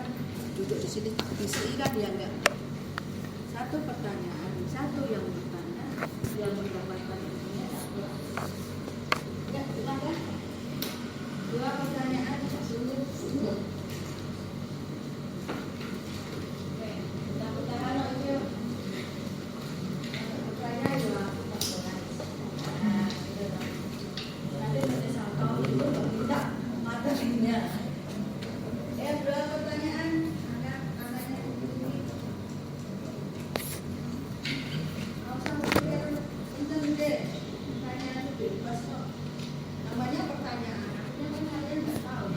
kan duduk di sini isi kan dia enggak. Satu pertanyaan, satu yang bertanya, yang mendapatkan ilmunya satu. Ya, silakan. Dua pertanyaan sungguh. Oke, kita putaran aja. Pertanyaan dua. Nanti sampai itu tidak materinya. Dua pertanyaan. Namanya pertanyaan, artinya kan kalian nggak tahu.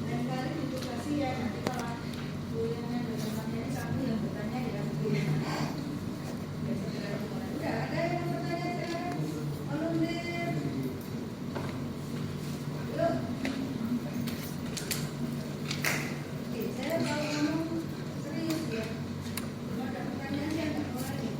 Lain kali edukasi ya, nanti kalau kuliahnya bertanya kami yang bertanya ya. Udah ada yang bertanya sekarang? Volunteer. Yuk. Oke, saya kalau ngomong serius ya. Kalau ada pertanyaan saya nggak mau lagi.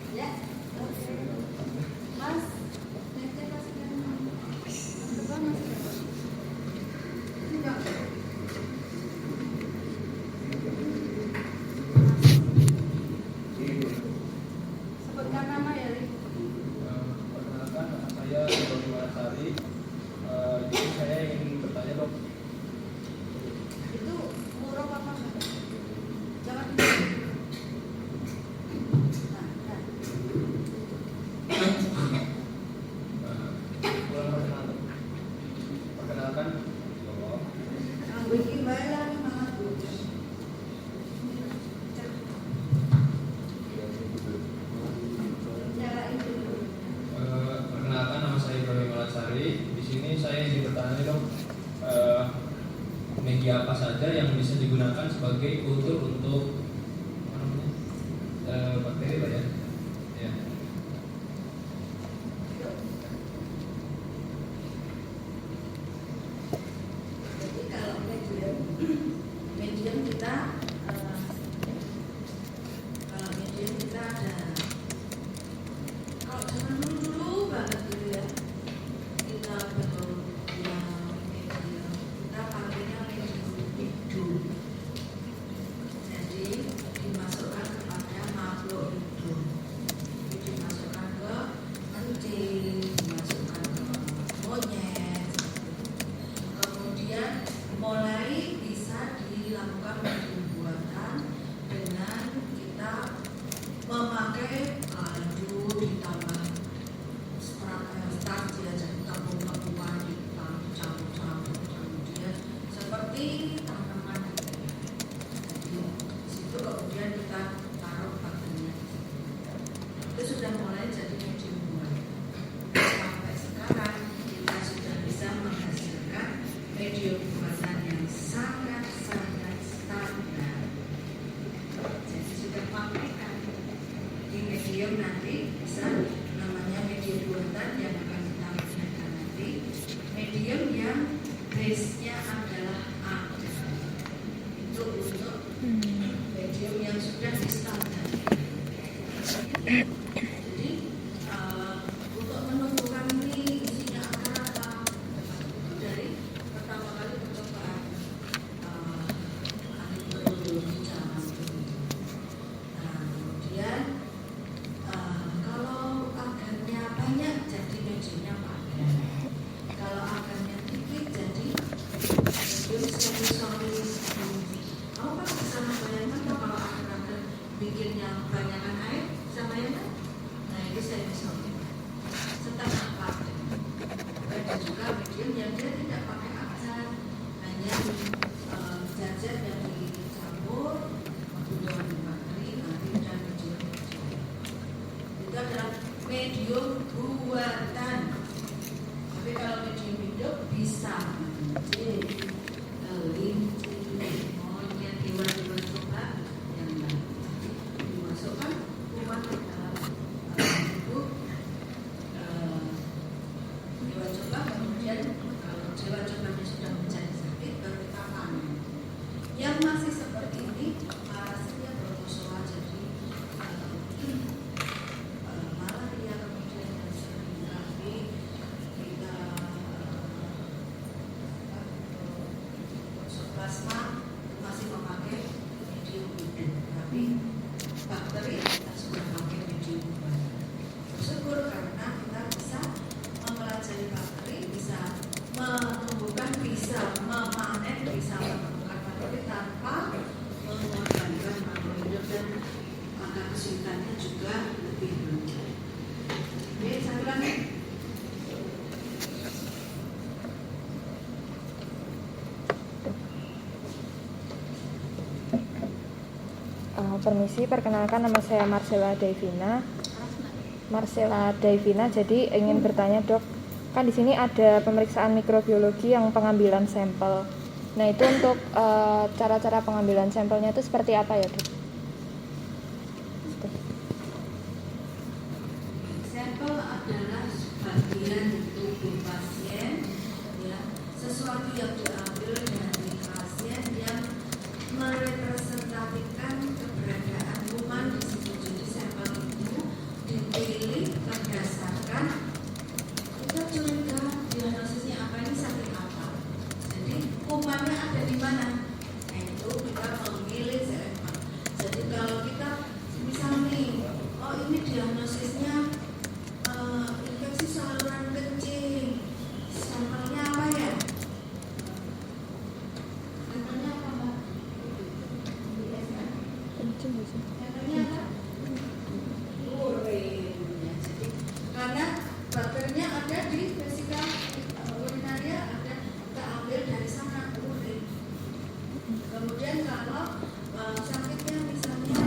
Ya, oke. Mas, nanti kasihkan coba mas. Enggak. Sebutkan nama ya, Rik. Perkenalkan, nama saya Doni Malasari. Jadi saya ingin bertanya dok. Itu murah apa enggak? Jangan. Kurang perkenalan. Perkenalkan, Bikin bayaran Mas. perkenalkan nama saya Doni Malasari. Di sini saya ingin bertanya dok. Media apa saja yang bisa digunakan sebagai kultur untuk apa namanya, bakteri Pak ya? Ya. Jadi kalau medium kita kalau medium kita ada, kalau zaman dulu banget gitu ya, kita perlu yang medium, kita pakainya medium hidup. Jadi dimasukkan kepada makhluk hidup, dimasukkan ke anjing, dimasukkan ke monyet. Kemudian mulai bisa dilakukan medium buatan dengan kita memakai kaldu ditambah starch ya, jadi tabung-tabungan dicampur-campur, kemudian seperti tanaman gitu ya. Jadi di situ kemudian kita taruh bakterinya. Itu sudah mulai jadi medium buatan. Sampai sekarang kita sudah bisa menghasilkan medium buatan yang sangat-sangat standar. Jadi sudah pabrikan di medium nanti bisa namanya medium buatan yang akan kita gunakan nanti. Medium yang base-nya adalah A. Itu untuk medium yang sudah standar. Jadi untuk menentukan ini isinya akan apa, itu dari pertama kali percobaan ahli biologi zaman dulu. Nah, kemudian kalau agarnya banyak jadi mediumnya padat. Kalau agarnya dikit jadi medium semi-solid. Kamu kan bisa membayangkan kalau agar-agar bikinnya kebanyakan air, bisa bayangkan? Nah, ini semi-solid. Setengah padat. Ada juga medium yang dia tidak pakai agar, yang masih seperti ini hasilnya protozoa, jadi malaria kemudian yang sering kali kita toksoplasma masih memakai medium hidup, tapi bakteri kita sudah pakai medium mati. Bersyukur karena kita bisa mempelajari bakteri, bisa menumbuhkan, bisa memanen, bisa menemukan bakteri tanpa mengorbankan makhluk hidup, dan maka kesulitannya juga lebih rendah. Oke, saya ulangi. Permisi, perkenalkan nama saya Marcella Davina. Jadi ingin bertanya, Dok, kan di sini ada pemeriksaan mikrobiologi yang pengambilan sampel. Nah, itu untuk cara-cara pengambilan sampelnya itu seperti apa ya, Dok? Sampel adalah bagian tubuh pasien, ya, sesuatu yang diambil dari pasien yang merepresentasikan keberadaan kuman di situ. Jadi sampel itu dipilih berdasarkan kita curiga diagnosisnya apa, ini sakit apa. Jadi kumannya ada di mana? Nah, itu kita memilih sampel. Jadi kalau kita misal nih, oh ini diagnosisnya infeksi saluran kencing, sampelnya apa ya? Sampelnya apa, Mbak? Sampelnya apa? Urin. Ya, jadi karena bakterinya ada di vesika urinaria, ada, kita ambil dari sana urin. Kemudian kalau sakitnya misalnya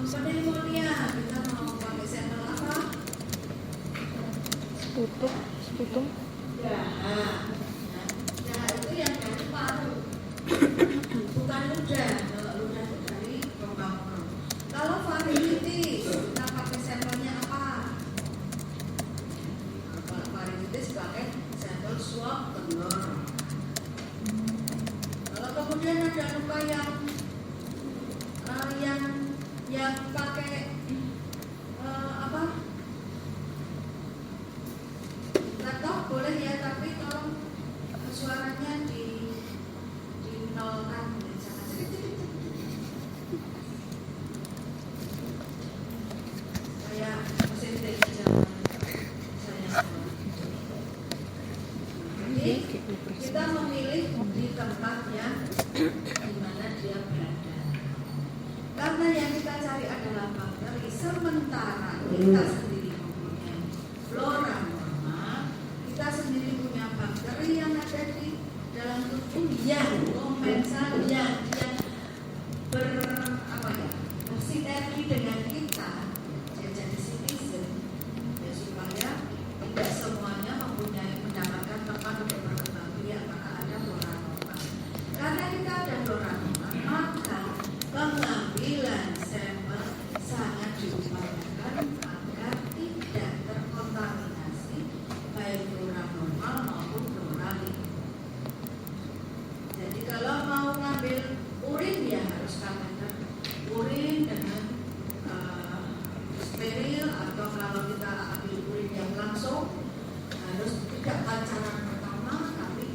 pneumonia, kita mau pakai sampel apa? Sputum. Ya, itu yang dari paru, bukan ludah. Kalau ludah itu dari rongga-rongga. Kalau faringitis, kita pakai sampelnya apa? Kalau faringitis pakai sampel swab tenggorokan. Kalau kemudian ada luka yang pakai apa? Laptop boleh ya, tapi tolong suaranya dinolkan, jangan sedikit. Saya mesin dari zaman saya. Jadi kita memilih di tempat yang di mana dia berada. Karena yang kita cari adalah bakteri, sementara kita sendiri mempunyai flora normal, kita sendiri punya bakteri yang ada di dalam tubuh yang komensal, yang bersinergi dengan kita, jadi citizen, ya, supaya tidak semuanya mendapatkan tempat untuk berkembang biak, maka ada flora normal. Karena kita ada flora normal, maka pengambilan sampel sangat diupayakan agar tidak terkontaminasi baik flora normal maupun flora liar. Jadi kalau mau ngambil urin ya harus kateter urin dengan steril, atau kalau kita ambil urin yang langsung harus tidak pancaran pertama, tapi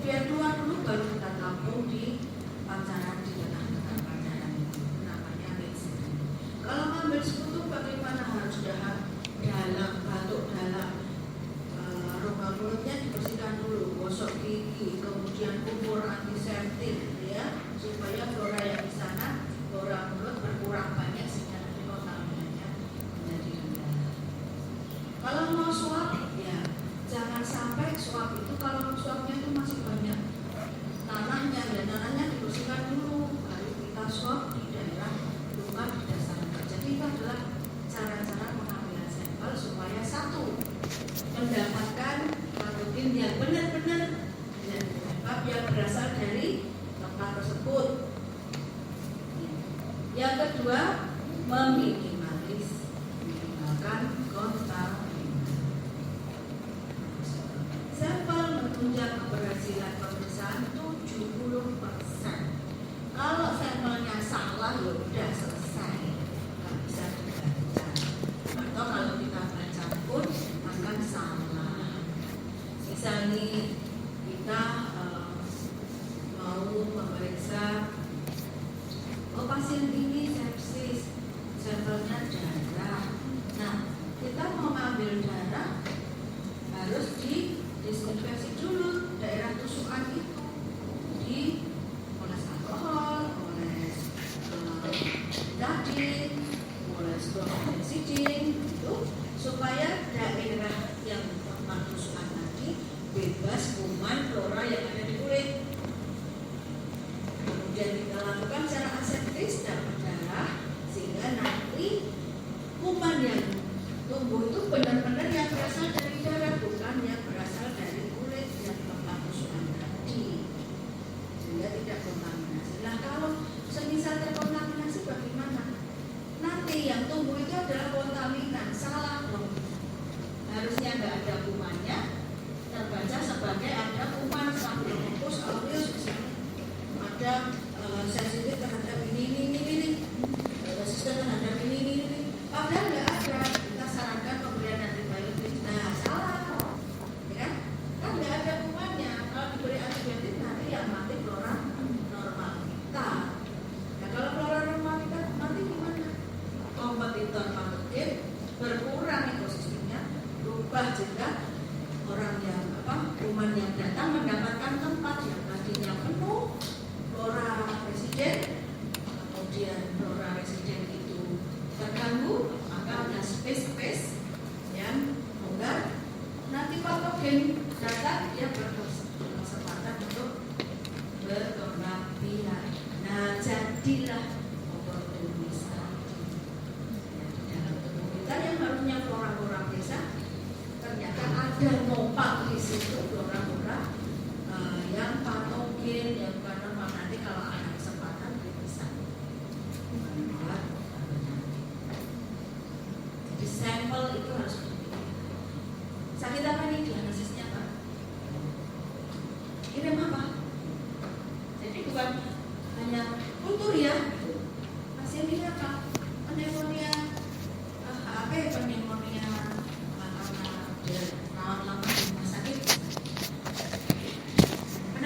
biar keluar dulu baru kita tampung di pancaran di tengah-tengah pancaran itu, namanya mixing. Kalau ngambil sekutu bagaimana? Harus dalam batuk dalam, rongga mulutnya dibersihkan dulu, gosok gigi, kemudian kumur antiseptik, ya, supaya flora yang di sana, flora mulut berkurang banyak sehingga nanti kontaminannya menjadi rendah. Kalau mau swab, ya jangan sampai swab itu, kalau swabnya itu masih banyak tanahnya, dan tanahnya dibersihkan dulu, baru kita swab di daerah luka di dasar. Jadi itu adalah cara-cara pengambilan sampel supaya satu, mendapatkan patogen yang benar-benar dan penyebab yang berasal dari tempat tersebut. Yang kedua, minimalkan kontaminasi. Sampel menunjang keberhasilan pemeriksaan 70%.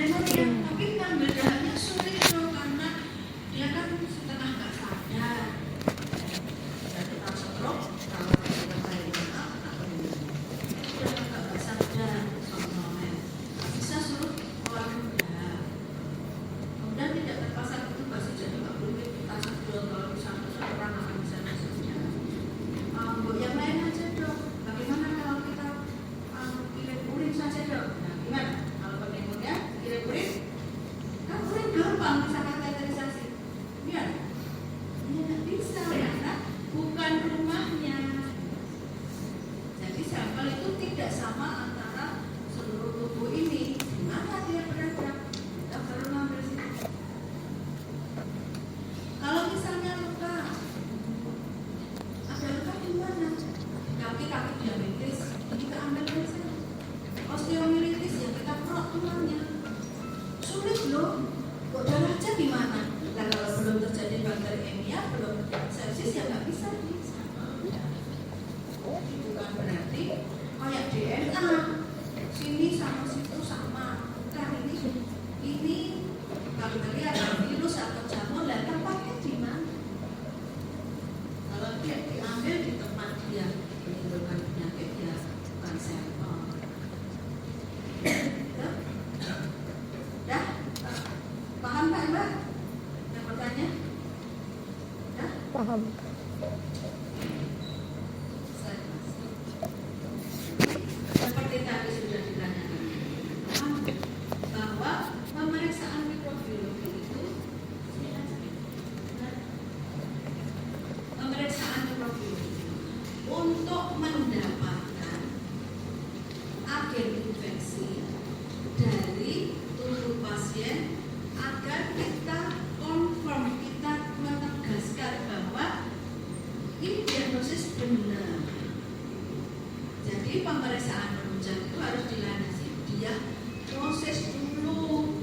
pneumonia, tapi ngambil darahnya sulit dong karena dia kan setengah nggak sadar. Jadi pas stroke, kalau kita kayak sudah nggak sadar, somnolen, bisa suruh keluarin darah. Kemudian tidak terpaksa itu pasti jadi nggak boleh kita sebelum kalau misalnya seorang akan bisa masuknya. Yang lain aja dok. Bagaimana kalau kita kirim urin saja dok? Nah, gimana? Kalau pneumonia kirim urin? Kan urin gampang bisa kateterisasi. Biar? Ya nggak bisa karena bukan rumahnya. Jadi sampel itu tidak sama antara seluruh tubuh ini. Di mana dia berada? Kita perlu ngambil sini. Kalau misalnya luka, ada luka di mana? Kaki diabetes, ini kita ambil dari sana. Osteomielitis yang kita perok tulangnya. Sulit loh. Kok darah aja gimana? Nah, kalau belum terjadi bakteriemia, belum sepsis ya nggak bisa nih. Bukan berarti kayak DNA. Sini sama situ sama. Bukan ini bakteri ada virus atau jamur, dan tempatnya di mana? Kalau dia diambil di tempat dia menimbulkan penyakit, ya bukan sampel. Dah? Paham Pak Mbak? Yang bertanya? Dah? Paham. Seperti tadi sudah ditanyakan, bahwa pemeriksaan mikrobiologi itu pemeriksaan mikrobiologi untuk mendapatkan agen infeksi dari tubuh pasien agar kita confirm, kita menegaskan bahwa ini diagnosis benar. Jadi pemeriksaan penunjang itu harus dilandasi dia proses dulu.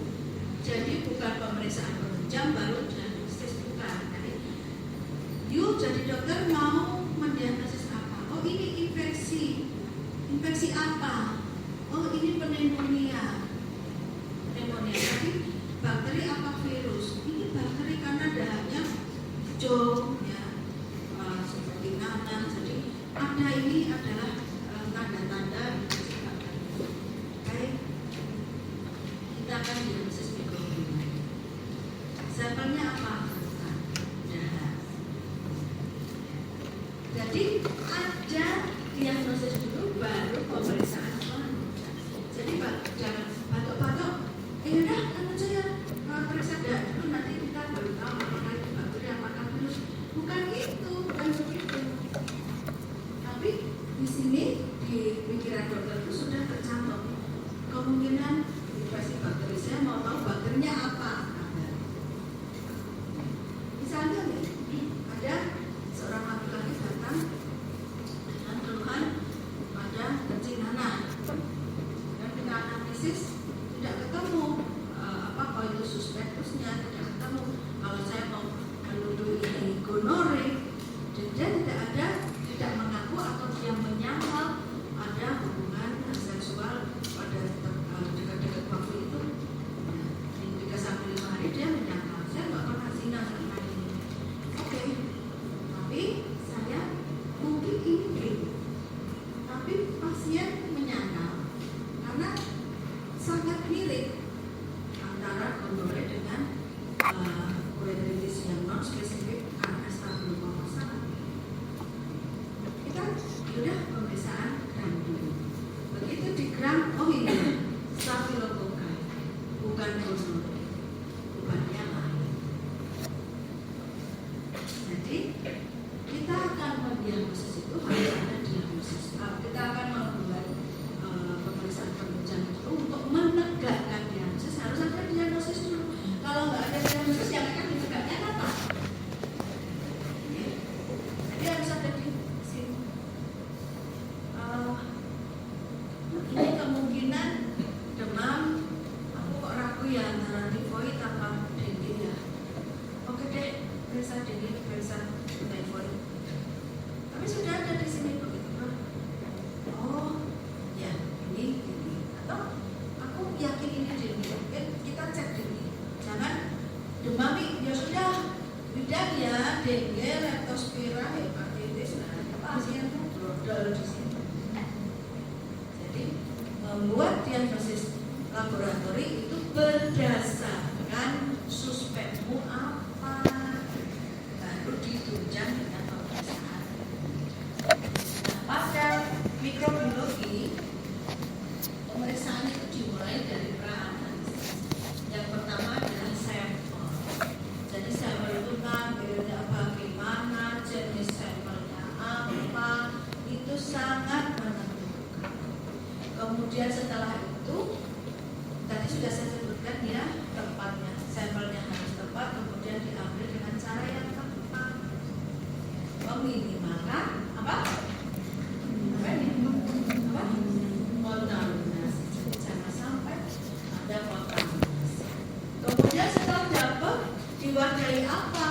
Jadi bukan pemeriksaan penunjang baru diagnosis, bukan. Jadi, yuk jadi dokter mau mendiagnosis apa? Oh ini infeksi. Infeksi apa? Oh ini pneumonia. Pneumonia. Tapi bakteri apa virus? Ini bakteri karena dahannya hijau, ya, seperti nanah. Jadi ada ini adalah tanda-tanda infeksi bakteri. Baik, kita akan diagnosis mikrobiologi. Sampelnya apa? Darah. Jadi ada diagnosis dulu, baru pemeriksaan penunjang. Jadi Pak, jangan batuk-batuk. Udah, kan aja ya periksa darah dulu, nanti kita baru tahu apakah itu bakteri apakah virus. Bukan itu, bukan begitu. Tapi di sini di pikiran dokter itu sudah tercantum kemungkinan infeksi bakteri. Saya mau tahu bakterinya apa. Misalnya nih, ada seorang laki-laki datang dengan keluhan pada kencing nanah, dan kita analisis tidak ketemu koitus suspectusnya, tidak ketemu. Kalau saya mau menuduh ini gonore, dia tidak mengaku atau dia menyangkal ada hubungan seksual pada dekat-dekat waktu itu. Nah, 3-5 hari dia menyangkal, saya nggak pernah zina selama ini. Oke, tapi saya mungkin ini gay. Tapi pasien menyangkal karena sangat mirip antara gonore dengan ureteritis yang non spesifik karena stafilokokus. Kita sudah pemeriksaan gram dulu. Begitu di gram, oh ini stafilokokai, bukan gonore, bukan yang lain. Jadi kita akan mendiagnosis itu harus ada diagnosis. Kita akan membuat pemeriksaan penunjang itu untuk menegakkan diagnosis, harus ada diagnosis dulu. Kalau nggak ada diagnosis, yang akan ditegakkan apa? Jadi harus ada di sini. Ini kemungkinan demam. Aku kok ragu ya antara tifoid apa dengue ya. Oke deh, periksa dengue, periksa tifoid. Tapi sudah ada di sini begitu kan? Oh, ya ini. Atau aku yakin ini dengue. kemudian ya dengue, leptospira, hepatitis, nah pasien itu brodol di sini. Jadi membuat diagnosis laboratori itu berdasarkan suspekmu apa, baru ditunjang dengan pemeriksaan. Nah, pada mikrobiologi pemeriksaan itu dimulai dari pra-analisis. Yang pertama adalah sampel. Jadi sampel itu ngambilnya bagaimana, jenis sampelnya apa, itu sangat menentukan. Kemudian setelah itu, tadi sudah saya sebutkan ya, tempatnya, sampelnya harus tepat, kemudian diambil dengan cara yang tepat, meminimalkan apa? Kontaminasi. Jadi jangan sampai ada kontaminasi. Kemudian setelah dapat, diwadahi apa?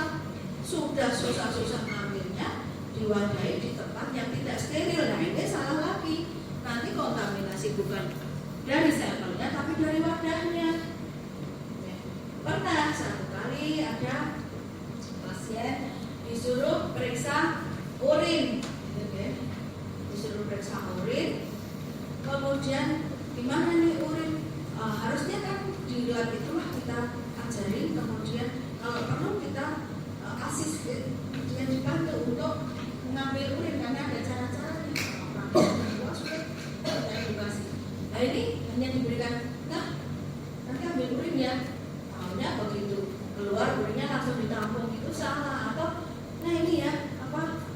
Sudah susah-susah ngambilnya, diwadahi di tempat yang tidak steril. Nah ini salah lagi. Nanti kontaminasi bukan dari sampelnya tapi dari wadahnya. Pernah satu kali ada pasien disuruh periksa urin, disuruh periksa urin, kemudian gimana nih urin? Harusnya kan di lab itulah kita ajarin, kemudian kalau perlu kita asist yang dibantu untuk mengambil urin karena ada cara-caranya. Edukasi. Nah ini hanya diberikan, nah nanti ambil urin ya. Tahunya begitu keluar urinnya langsung ditampung, itu salah. Atau nah ini ya apa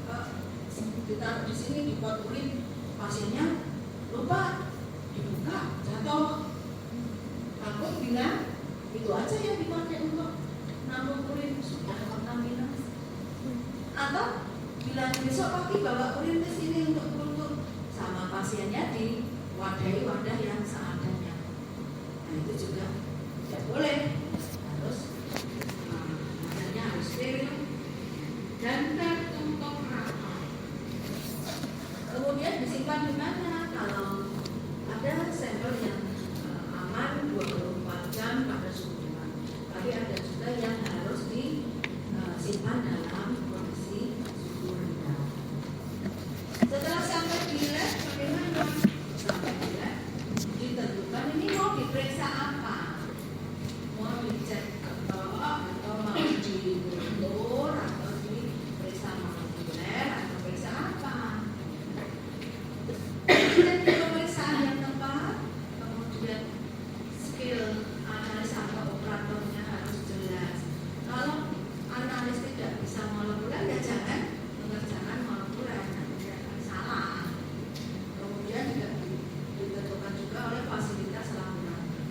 ditaruh di sini di pot urin, pasiennya lupa dibuka jatuh, takut bilang itu aja yang dipakai untuk nampung urin sudah kontaminasi. Atau bilang besok pagi bawa urin ke sini untuk kultur, sama pasiennya di wadah yang seadanya. Nah itu juga tidak boleh, harus wadahnya harus steril dan tertutup rapat. Kemudian disimpan di mana? Kalau ada sampel yang aman 24 jam pada suhu ruangan, tapi ada juga yang harus disimpan dalam kondisi suhu rendah. Setelah sampai di lab, bagaimana? Sampai di lab, ditentukan ini mau diperiksa apa? Mau dicek atau mau diukur atau diperiksa molekuler atau periksa apa? Dan pemeriksaan yang tepat, kemudian skill analis atau operatornya harus jelas. Kalau analis tidak bisa molekuler, ya jangan mengerjakan molekuler, nanti akan salah. Kemudian juga ditentukan juga oleh fasilitas laboratorium.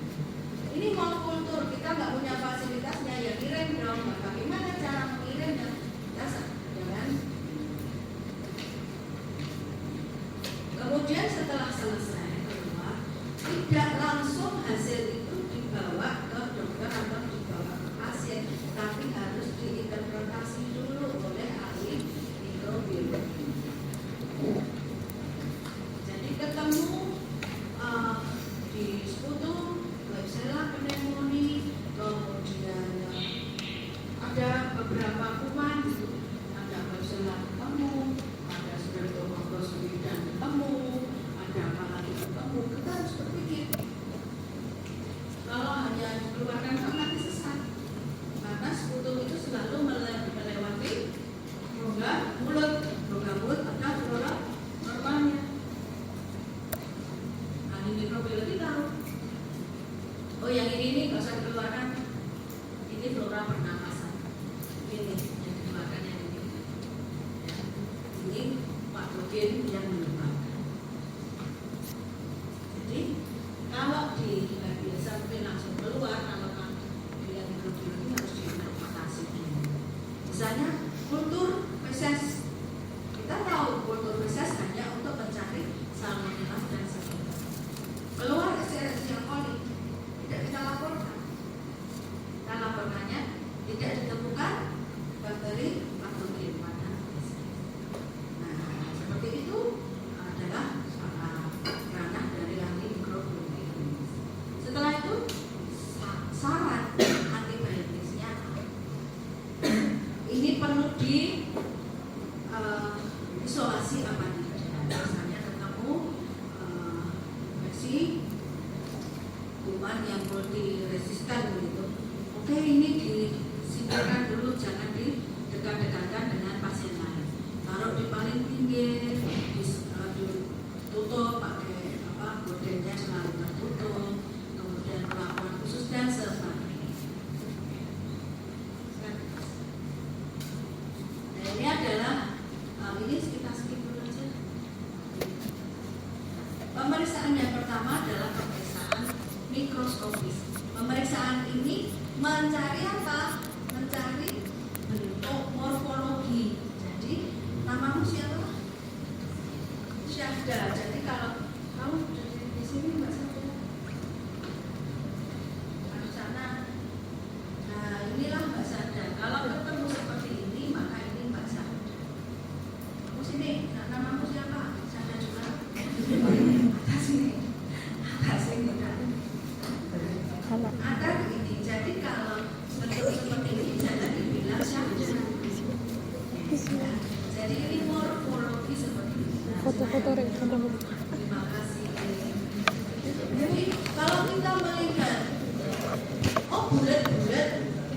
Ini mau kultur, kita nggak punya fasilitasnya, ya kirim dong. Bagaimana cara mengirimnya? Kita jangan. Kemudian setelah selesai keluar, tidak langsung hasil itu dibawa ke dokter atau dibawa ke pasien, tapi harus diinterpretasi dulu oleh ahli mikrobiologi. Jadi ketemu di sputum, Klebsiella pneumoniae, kemudian ada beberapa kuman gitu, ada Klebsiella ketemu, ada Streptococcus dan ketemu, ada apa lagi ketemu. Kita harus berpikir, kalau hanya dikeluarkan nanti sesat, karena sputum itu selalu melewati rongga mulut ada flora normalnya. Ahli mikrobiologi tahu, oh yang ini nggak usah dikeluarkan, ini flora pernapasan, ini yang dikeluarkan yang ini, ya. Ini patogen yang menyebabkan. Jadi kalau di biasa mungkin langsung keluar, kalau di mikrobiologi harus diinterpretasi dulu. Misalnya kultur feses, kita tahu kultur feses hanya untuk mencari salmonella dan salmonella. Keluar Escherichia coli, tidak kita laporkan. Kita laporkannya tidak ditemukan bakteri patogen pada feses. Nah, seperti itu adalah ranah dari ahli mikrobiologi. Setelah itu saran antibiotiknya ini di isolasi apa tidak. Misalnya ketemu infeksi kuman yang multi resistan gitu. Oke, ini disingkirkan dulu, jangan didekat-dekatkan dengan pasien lain. Taruh di paling pinggir, ditutup pakai gordennya selalu tertutup, kemudian perlakuan khusus dan sebagainya. Nah, ini adalah ini kita skip dulu aja. Pemeriksaan yang pertama adalah pemeriksaan mikroskopis. Pemeriksaan ini mencari apa? Mencari bentuk morfologi. Jadi namamu siapa? Syahda. Jadi kalau kamu di sini Mbak Syahda, di sana. Nah, inilah Mbak Syahda. Kalau ketemu seperti ini, maka ini Mbak Syahda. Kamu sini. Nah, namamu siapa? Syahda juga. Atas sini. Atas sini. Ada ini. Jadi kalau bentuk seperti ini jangan dibilang Syahda. Jadi ini morfologi seperti ini. Foto-foto Terima kasih. Jadi kalau kita melihat, oh bulat-bulat,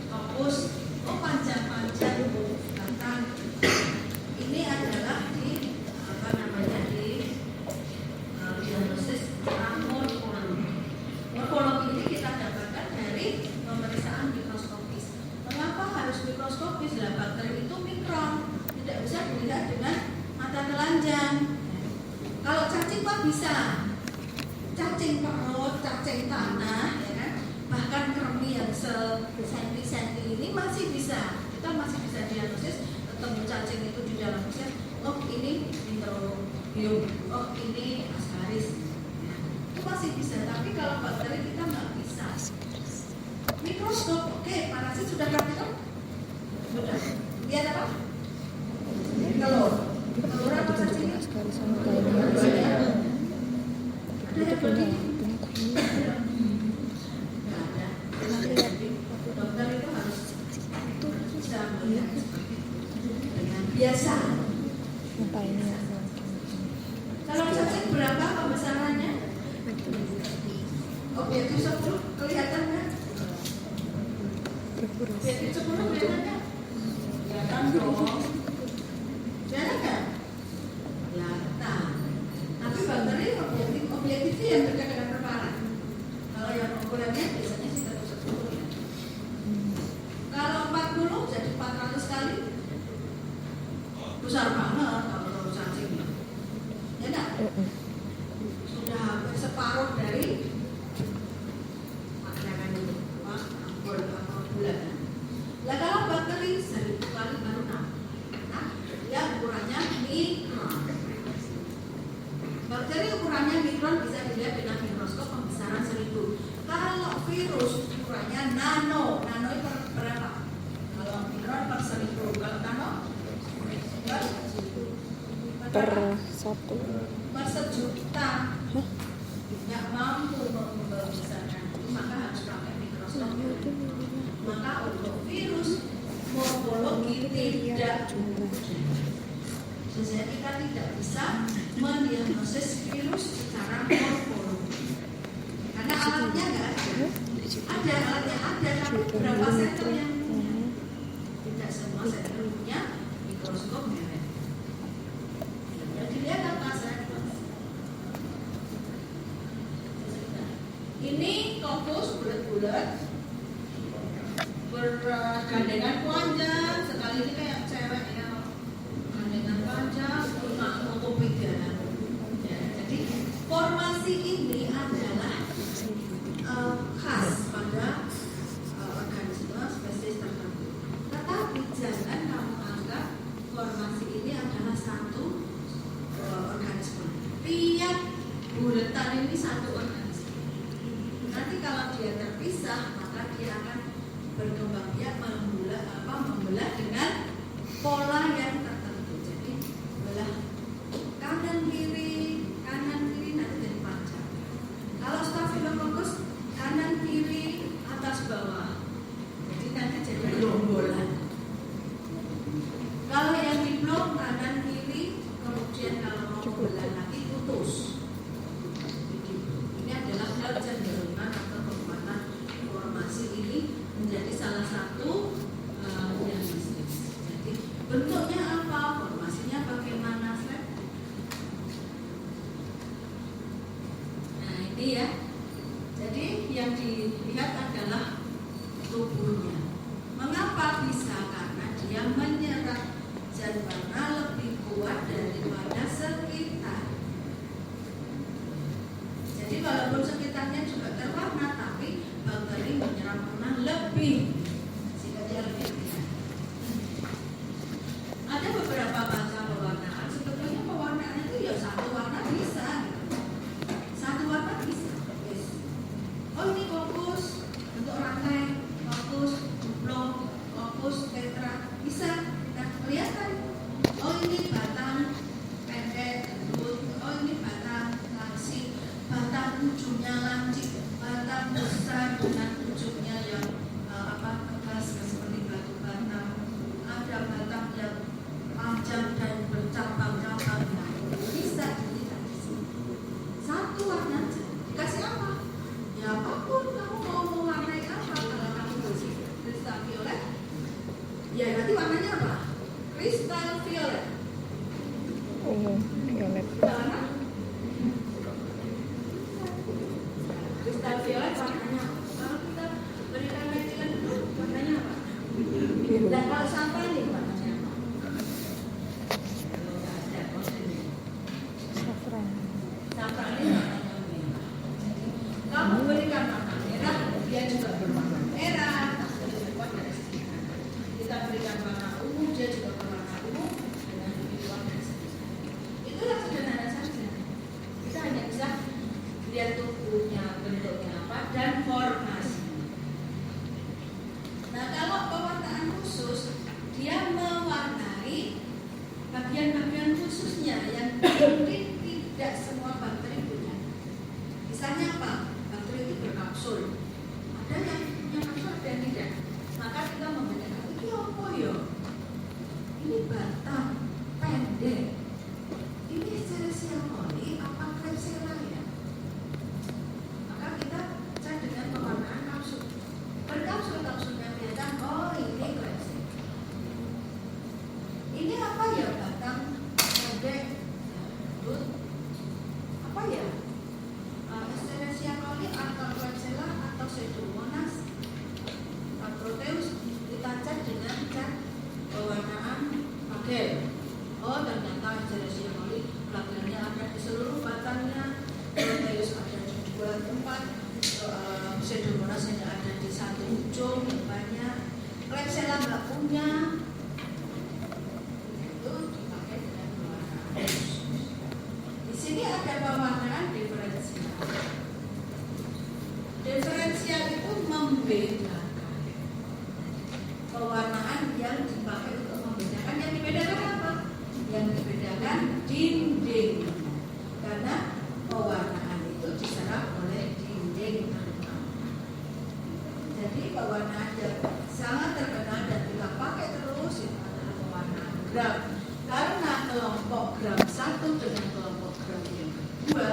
fokus, oh panjang-panjang, batang, ini adalah di diagnosis morfologi. Morfologi ini kita dapatkan dari pemeriksaan mikroskopis. Mengapa harus mikroskopis? Bakteri itu mikron, tidak bisa dilihat dengan mata telanjang. Kalau cacing mah bisa, cacing perut, cacing tanah, ya kan? Bahkan kremi yang senti-senti ini masih bisa, kita masih bisa diagnosis. Ketemu cacing itu di dalam sel, oh ini Nitrobium, oh ini Ascaris, ya. Itu masih bisa. Tapi kalau bakteri kita nggak bisa. Mikroskop, oke, parasit sudah praktikal? Sudah. Lihat apa? Telur. Telur apa cacingnya? Ada yang begini? Nggak ada. Dokter itu harus bisa melihat seperti itu dengan biasa. Kalau cacing berapa pembesarannya? Objektif 10 kelihatan nggak? Objektif 10 kelihatan nggak? Kelihatan dong. Kelihatan nggak? Kelihatan. Tapi bakteri objektif itu yang dekat dengan kepala. Kalau yang ukurannya biasanya sekitar 10 ya. Kalau 40 jadi 400 kali besar banget kalau cacingnya. Ya enggak? Sudah hampir separuh dari makanan itu, ampul atau bulan. Lah kalau bakteri 1000 kali baru 6. Nah, dia ukurannya mikron. Bakteri ukurannya mikron bisa dilihat dengan mikroskop pembesaran 1000. Kalau virus ukurannya nano. Nano itu berapa? Kalau mikron per 1000. Kalau nano per 1 per 1.000.000. Tidak mampu membesarkan itu, maka harus pakai mikroskop. Maka untuk virus morfologi tidak cukup. Jadi kita tidak bisa mendiagnosis virus secara morfologi karena alatnya nggak ada. Ada alatnya ada, tapi berapa center yang punya? Tidak semua center punya mikroskop merek. Jadi lihat apa center? Ini fokus bulat-bulat bergandengan panjang, sekali ini kayak cewek ya, gandengan panjang, mengkopikan. Ya, jadi formasi ini adalah khas pada organisme spesies tertentu. Tetapi jangan kamu anggap formasi ini adalah satu organisme. Tiap bulatan ini satu organisme. Nanti kalau dia terpisah, maka dia akan berkembang biak membelah dengan pola yang tertentu. Jadi belah kanan kiri nanti jadi panjang. Kalau Staphylococcus kanan kiri atas bawah, jadi nanti jadi gerombolan. pink. Si kecil pink. Ada beberapa macam pewarnaan. Sebetulnya pewarnaan itu ya satu warna bisa. Satu warna bisa. Yes. Oh ini fokus untuk rantai, fokus blok, fokus tetra, bisa kita kelihatan. Oh ini batang pendek, gendut. Oh ini batang langsing, batang ujungnya lancip, batang besar dengan ujungnya yang keras seperti batu bata. Ada batang yang panjang dan bercabang-cabang. Nah, bisa dilihat di sini. Satu warna aja. Dikasih apa? Ya apapun kamu mau mewarnai apa. Kalau kamu bersih kristal violet, ya nanti warnanya apa? Kristal violet. Violet. Warna? Kristal violet warnanya apa? Kalau kita berikan metilen dulu, warnanya apa? Biru. Dan kalau sampah ini warnanya apa? Kalau nggak ada, ini. Safran. Sampah ini warnanya merah. Kamu berikan warna merah, dia juga berwarna merah. Kita berikan warna ungu, dia juga berwarna ungu. Dengan begitu warna seterusnya. Itu yang sederhana saja. Kita hanya bisa lihat tubuhnya, bentuknya apa, dan formasinya. Nah, kalau pewarnaan khusus, dia mewarnai bagian-bagian khususnya yang mungkin tidak semua bakteri punya. Misalnya apa? Bakteri itu berkapsul. Ada yang punya kapsul, ada yang tidak. Maka kita membedakan ini apa ya? Ini batang pendek. Ini Escherichia coli apa Klebsiella ya? Maka kita cek dengan pewarnaan kapsul. Berkapsul-kapsulnya kelihatan, oh ini Klebsiella. Ini apa ya? Batang pendek, gendut. Apa ya? Escherichia coli atau Klebsiella atau Pseudomonas Proteus. Kita cek dengan cek pewarnaan bagel. Oh ternyata Escherichia coli bagelnya ada di seluruh batangnya, Proteus ada di 2 tempat, Pseudomonas hanya ada di 1 ujung yang banyak, Klebsiella nggak punya. Itu dipakai dengan pewarnaan. Di sini ada pewarnaan diferensial. Diferensial itu membedakan pewarnaan yang dipakai untuk membedakan. Yang dibedakan apa? Yang dibedakan dinding. Karena pewarnaan itu diserap oleh dinding tanah. Jadi pewarnaan yang sangat terkenal dan kita pakai terus itu adalah pewarnaan gram. Karena kelompok gram 1 dengan kelompok gram yang kedua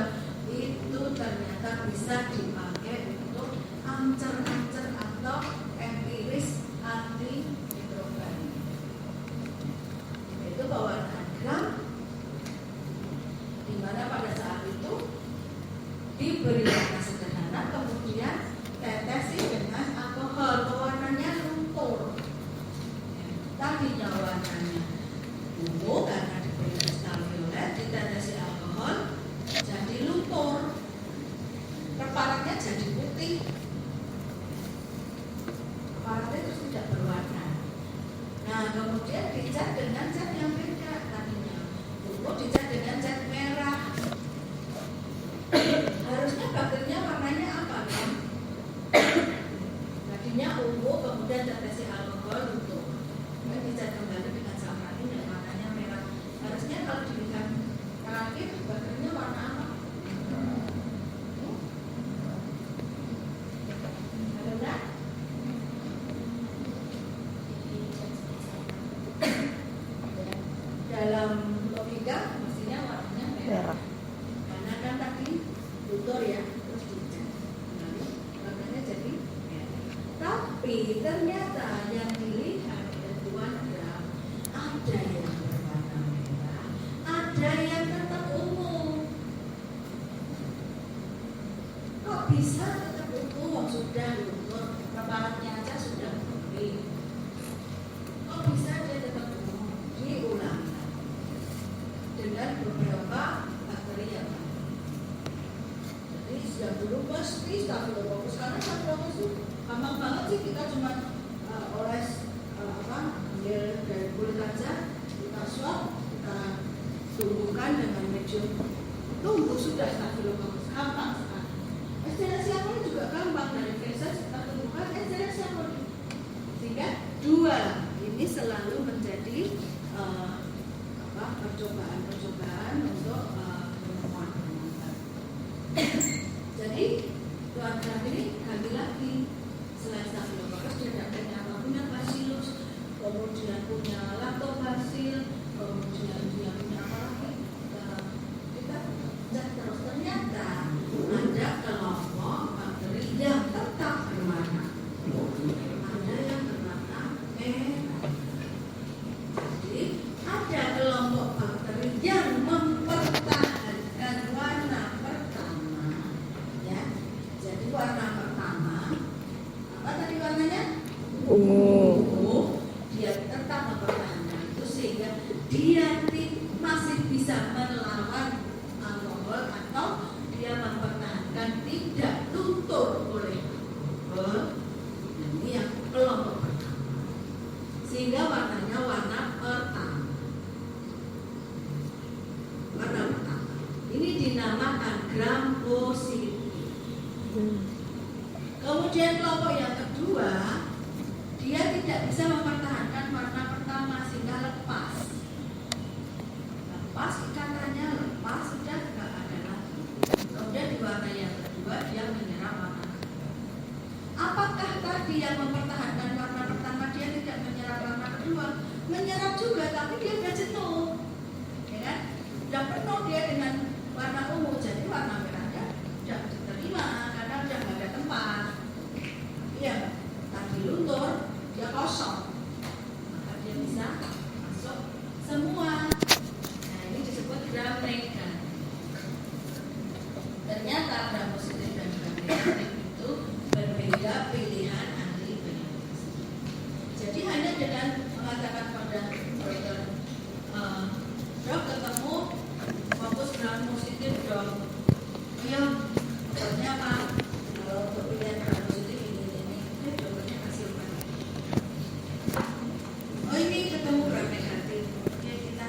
itu ternyata bisa dipakai untuk ancer-ancer atau empiris anti mikrobani. Itu pewarnaan gram, di mana pada saat itu diberi warna sederhana, kemudian tetesi dengan alkohol, pewarnanya luntur. Tadinya warnanya ungu karena diberi kristal violet, ditetesi alkohol, jadi luntur. Keparatnya jadi putih. Keparatnya terus tidak berwarna. Nah, kemudian dicat dengan cat yang beda. Tadinya ungu dicat dengan cat merah. Harusnya bakterinya warnanya apa kan? Tadinya ungu, kemudian tetesi alkohol luntur. Kemudian dicat kembali dengan safranin dan warnanya merah. Harusnya kalau dilihat terakhir bakterinya warna apa? Dalam logika mestinya warnanya merah. Karena kan tadi luntur ya, terus dicat. Lalu warnanya jadi merah. Tapi ternyata yang dilihat bantuan gram ada yang berwarna merah, ada yang tetap ungu. Kok bisa tetap ungu? Wong sudah luntur, preparatnya aja sudah kering. Kok bisa dia tetap ungu? Diulang dengan beberapa bakteri yang lain. Jadi sudah dulu pasti Staphylococcus, karena Staphylococcus itu gampang banget sih kita cuma oles ambil dari kulit aja, kita swab, kita tumbuhkan dengan medium tumbuh sudah Staphylococcus, gampang sekali. Escherichia coli juga gampang, dari feses kita tumbuhkan Escherichia coli. Sehingga dua ini selalu menjadi percobaan untuk penemuan. Jadi tuan ini kali lagi selain Staphylococcus dia dapat punya Bacillus, kemudian punya Lactobacillus, kemudian dia punya apa lagi? Kita cek terus ternyata ada kelompok bakteri yang tetap berwarna. Ada yang berwarna merah. Jadi ada kelompok bakteri yang mempertahankan warna pertama, ya. Jadi warna pertama apa tadi warnanya? Ungu. Dia tetap mempertahankan itu sehingga dia masih bisa melawan alkohol atau dia mempertahankan tidak luntur oleh alkohol. Ini yang kelompok pertama. Sehingga warnanya warna pertama. Warna pertama. Ini dinamakan gram positif. Kemudian kelompok yang kedua, dia tidak bisa mempertahankan warna pertama sehingga lepas. Lepas ikatannya lepas sudah tidak ada lagi. Kemudian di warna yang kedua dia menyerap warna. Apakah tadi yang mempertahankan warna pertama dia tidak menyerap warna kedua? Menyerap juga, tapi dia sudah jenuh, ya kan? Sudah penuh dia dengan warna ungu, jadi warna merahnya tidak diterima karena sudah tidak ada tempat. Iya, tadi luntur, dia kosong, maka dia bisa masuk semua. Nah ini disebut gram negatif. Ternyata gram positif dan gram negatif itu berbeda pilihan ahli penyakit. Jadi hanya dengan mengatakan pada dokter, dok ketemu fokus gram positif dok, ayo obatnya apa? Kalau untuk pilihan gram positif ini, dokternya kasih obat. Oh ini ketemu gram negatif. Oke kita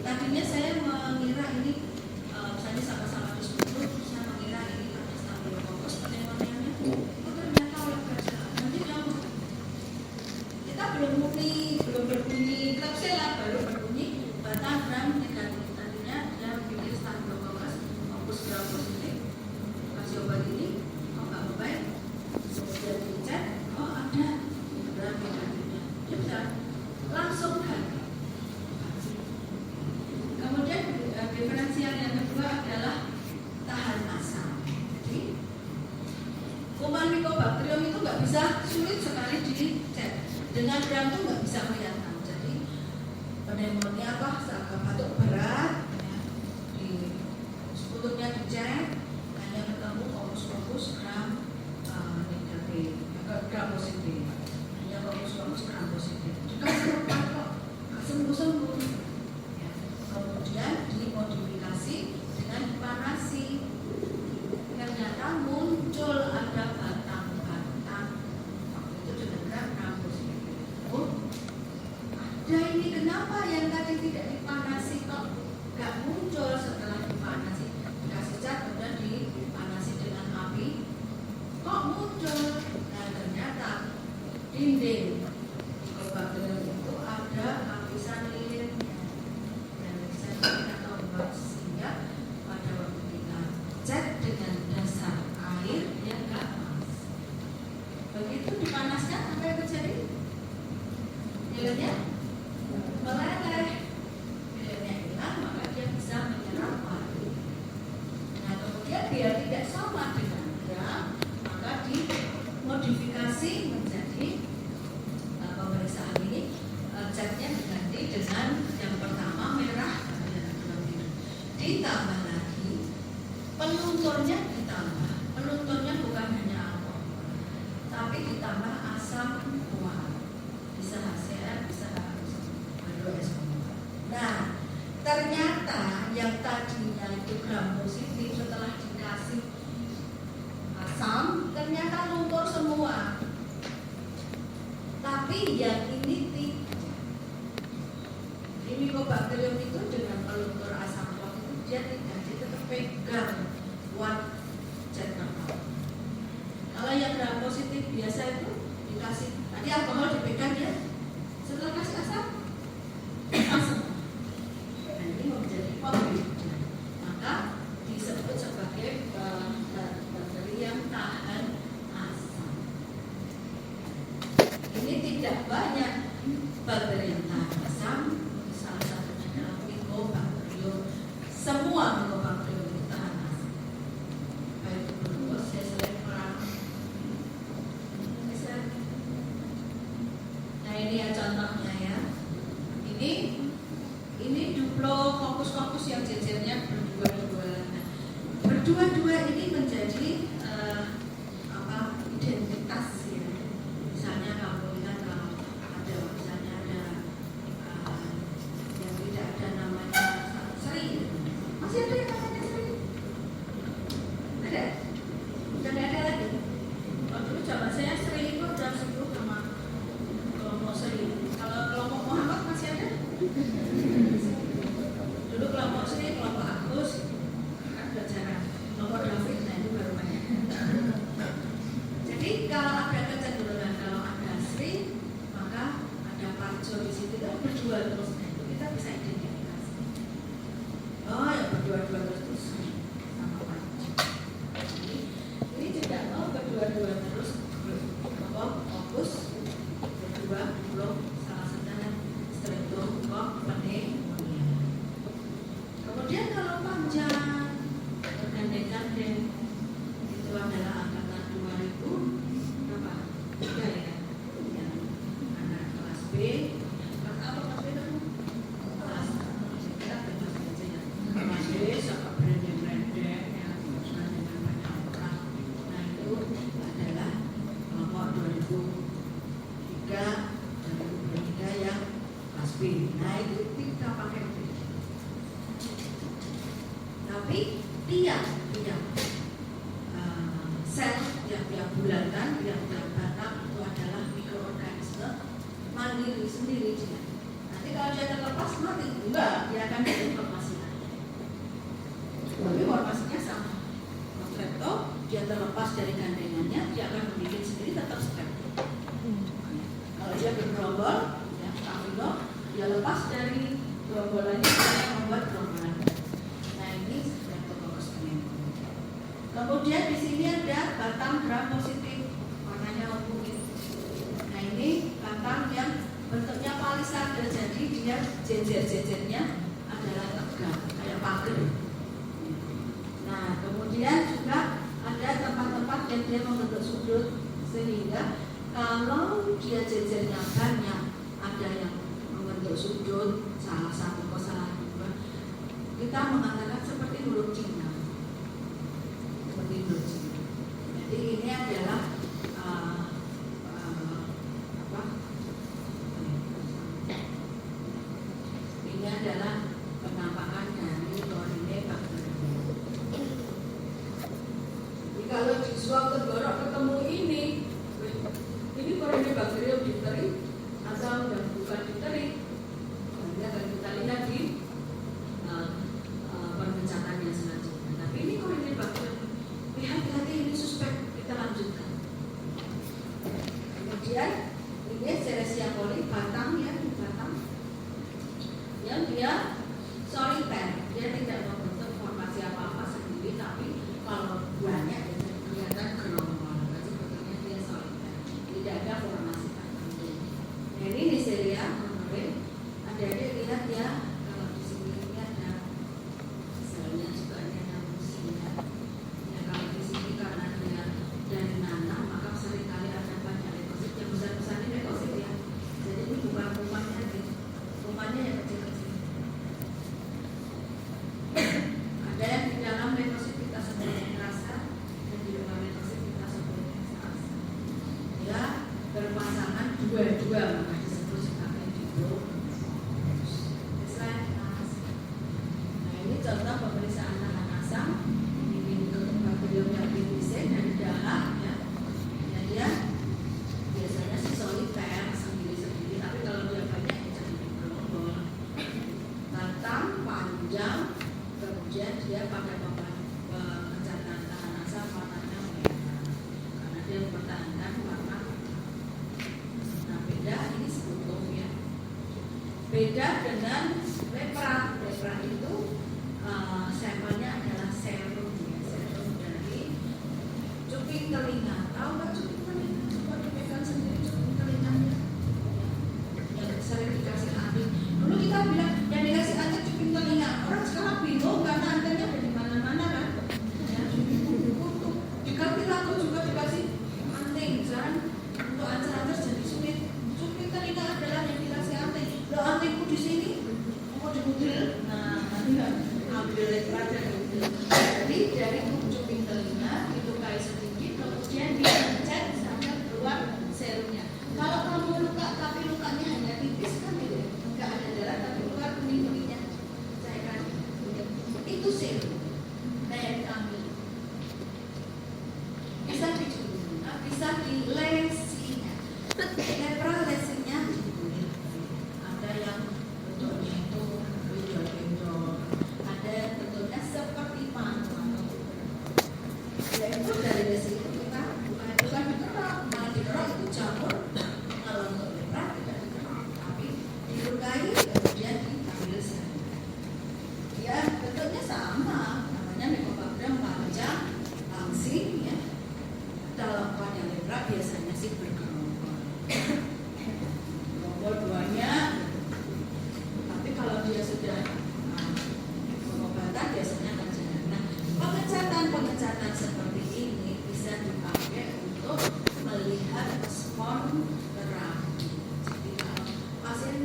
tadinya saya mengira ini misalnya sama-sama diskusi, saya mengira ini pada Staphylococcus pneumonia. Oh ternyata oleh kerja nanti kamu kita belum berbunyi klapsela, baru berbunyi batang gram negatif. Tadinya dia pilih Staphylococcus fokus gram positif, kasih obat ini, oh nggak baik. Kemudian dicek, oh ada gram negatifnya, dia bisa langsung ganti. Kemudian diferensial yang kedua adalah tahan asam. Jadi kuman Mycobacterium itu nggak bisa, sulit sekali dicek. Dengan gram itu nggak bisa kelihatan. Jadi pneumonia apa? Batuk berat, ya, di sebetulnya dicek, hanya ketemu fokus gram negatif, gram positif. Hanya fokus gram positif. Dikasih obat kok, sembuh-sembuh. Ya. Kemudian dimodifikasi dengan dipanasi. Ternyata muncul ada batang-batang. Waktu itu dengan gram positif. Oh, ada ini kenapa yang tadi tidak dipanasi kok nggak muncul setelah dipanasi? Dikasih cat kemudian dipanasi dengan api, kok muncul? Nah ternyata dinding Mycobacterium itu ada lapisan lilinnya, dan lapisan lilin atau wax, sehingga pada waktu kita cat dengan dasar air dia nggak panas. Begitu dipanaskan apa yang terjadi? Lilinnya meleleh, lilinnya hilang, maka dia bisa menyerap air. Nah kemudian dia tidak sama dengan gram, maka dimodifikasi menjadi pemeriksaan ini, catnya diganti dengan yang pertama merah, ditambah lagi pelunturnya, ditambah pelunturnya bukan hanya alkohol, tapi ditambah asam kuat, bisa HCl, bisa H2SO. Nah ternyata yang tadinya itu gram positif setelah dikasih asam ternyata luntur semua. Tapi yang ini tidak. Ini Mycobacterium itu dengan peluntur asam urat itu dia tidak, dia tetap pegang buat central. Kalau yang gram positif biasa itu dikasih, tadi alkohol dipegang ya, setelah kasih asam. Nah, ini menjadi pembeda. Maka disebut sebagai bakteri yang tahan asam. Ini tidak banyak bakteri yang tahan asam. Salah satunya adalah Mycobacterium. Semua Mycobacterium itu tahan asam. Baik glucose, seselepram. Nah ini ya contohnya ya. Ini Diplococcus yang jejernya berdua-dua. Nah, berdua-dua ini menjadi identitas ya. Misalnya kamu lihat kalau ada misalnya ada yang tidak ada namanya Sri, masih ada yang namanya Sri? Ada? Sudah ada lagi? Oh, dulu zaman saya Sri itu ada 10 sama kelompok Sri. Kalau kelompok Muhammad masih ada? Dulu kelompok Sri, kelompok Agus kan udah jarang. Kelompok David, nah itu baru banyak. Jadi kalau ada kecenderungan kalau ada Sri, maka ada Parjo di situ itu berdua terus. Nah, itu kita bisa identifikasi. Oh ya berdua-dua terus itu Sri sama Parjo. Ini juga berdua-dua terus. Fokus berdua belum salah satunya streptococcus pneumonia. Kemudian kalau panjang bergandeng-gandeng itu adalah angkatan 2000 berapa? 3 ya. Yang anak kelas B, kelas apa kelas B itu? Kelas kita kelas B saja. Kelas B sama branding-branding yang dengan banyak orang. Nah itu adalah kelompok 2003 yang kelas B. Nah itu kita pakai B. Tapi tiap sel yang bulatan, yang batang itu adalah mikroorganisme mandiri sendiri dia. Nanti kalau dia terlepas mati, enggak, dia akan diinformasi lagi. Tapi formasinya sama. Strepto dia terlepas dari gandengannya, dia akan membuat sendiri tetap strepto. Kalau dia bergerombol, ya amino, dia lepas dari gerombolannya, dia membuat gerombolan. Nah ini Streptococcus pneumonia. Kemudian di sini ada batang gram positif, warnanya ungu. Nah ini batang yang bentuknya palisade, jadi dia jejer-jejernya adalah tegak, kayak pagar. Nah kemudian juga ada tempat-tempat yang dia membentuk sudut, sehingga kalau dia jejernya banyak, ada yang membentuk sudut, salah satu ke salah dua, kita mengatakan seperti huruf Cina. Seperti huruf Cina. Jadi ini adalah ini adalah penampakan dari Corynebacterium. Jadi kalau di swab tenggorok ketemu ini Corynebacterium difteri atau yang bukan difteri, nanti akan kita lihat di pengecatannya selanjutnya. Tapi ini Corynebacterium, hati-hati ini suspek, kita lanjutkan. Kemudian ini Serratia coli, batang yang dia soliter, dia tidak membentuk formasi apa-apa sendiri, tapi kalau banyak itu kelihatan gerombolan. Sebetulnya dia soliter, tidak ada formasi tertentu. Nah ini Neisseria kemarin, adik-adik lihat ya, kalau di sini ini ada selnya juga ada musia. Ya kalau di sini karena dia dari nanam, maka seringkali ada banyak leukosit. Yang besar-besar ini leukosit ya. Jadi ini bukan kumannya, kumannya yang kecil-kecil. Beda dengan lepra. Lepra itu sampelnya adalah serum, ya, serum dari cuping telinga. Tahu nggak cuping telinga? Coba dipegang sendiri cuping telinganya. Yang sering dikasih anti. Dulu kita bilang yang dikasih anti cuping telinga. Orang sekarang bingung karena antennya ada di mana-mana kan. Ya, untuk diganti lagu juga dikasih anting. Sekarang untuk ancer-ancer jadi sulit. Cuping telinga adalah yang dikasih anting. Lo antingku di sini mau dibutil. Nah, nanti kan ambil lepra dan dibutil. Jadi dari cuping telinga dilukai sedikit, kemudian dipencet sampai keluar serumnya. Kalau kamu luka tapi lukanya hanya tipis kan gitu, nggak ada darah tapi luka kuning-kuningnya, saya kan itu serum. Nah yang diambil bisa dicuri, bisa dilesinya. Lepra lesinya dibunuh. Ada yang bentuknya itu benjol-benjol, ada yang bentuknya seperti palu. Ya itu dari lesi itu kita bukan dikerok, malah dikerok itu campur. Kalau untuk lepra tidak dikerok, tapi dilukai kemudian diambil serum. Ya bentuknya sama, namanya Mycobacterium panjang langsing ya. Dalam pada lepra biasanya sih bergerombol. Gerombol duanya, tapi kalau dia sudah pengobatan biasanya akan jalan. Nah, pengecatan seperti ini bisa dipakai untuk melihat respon terapi. Jadi kalau pasien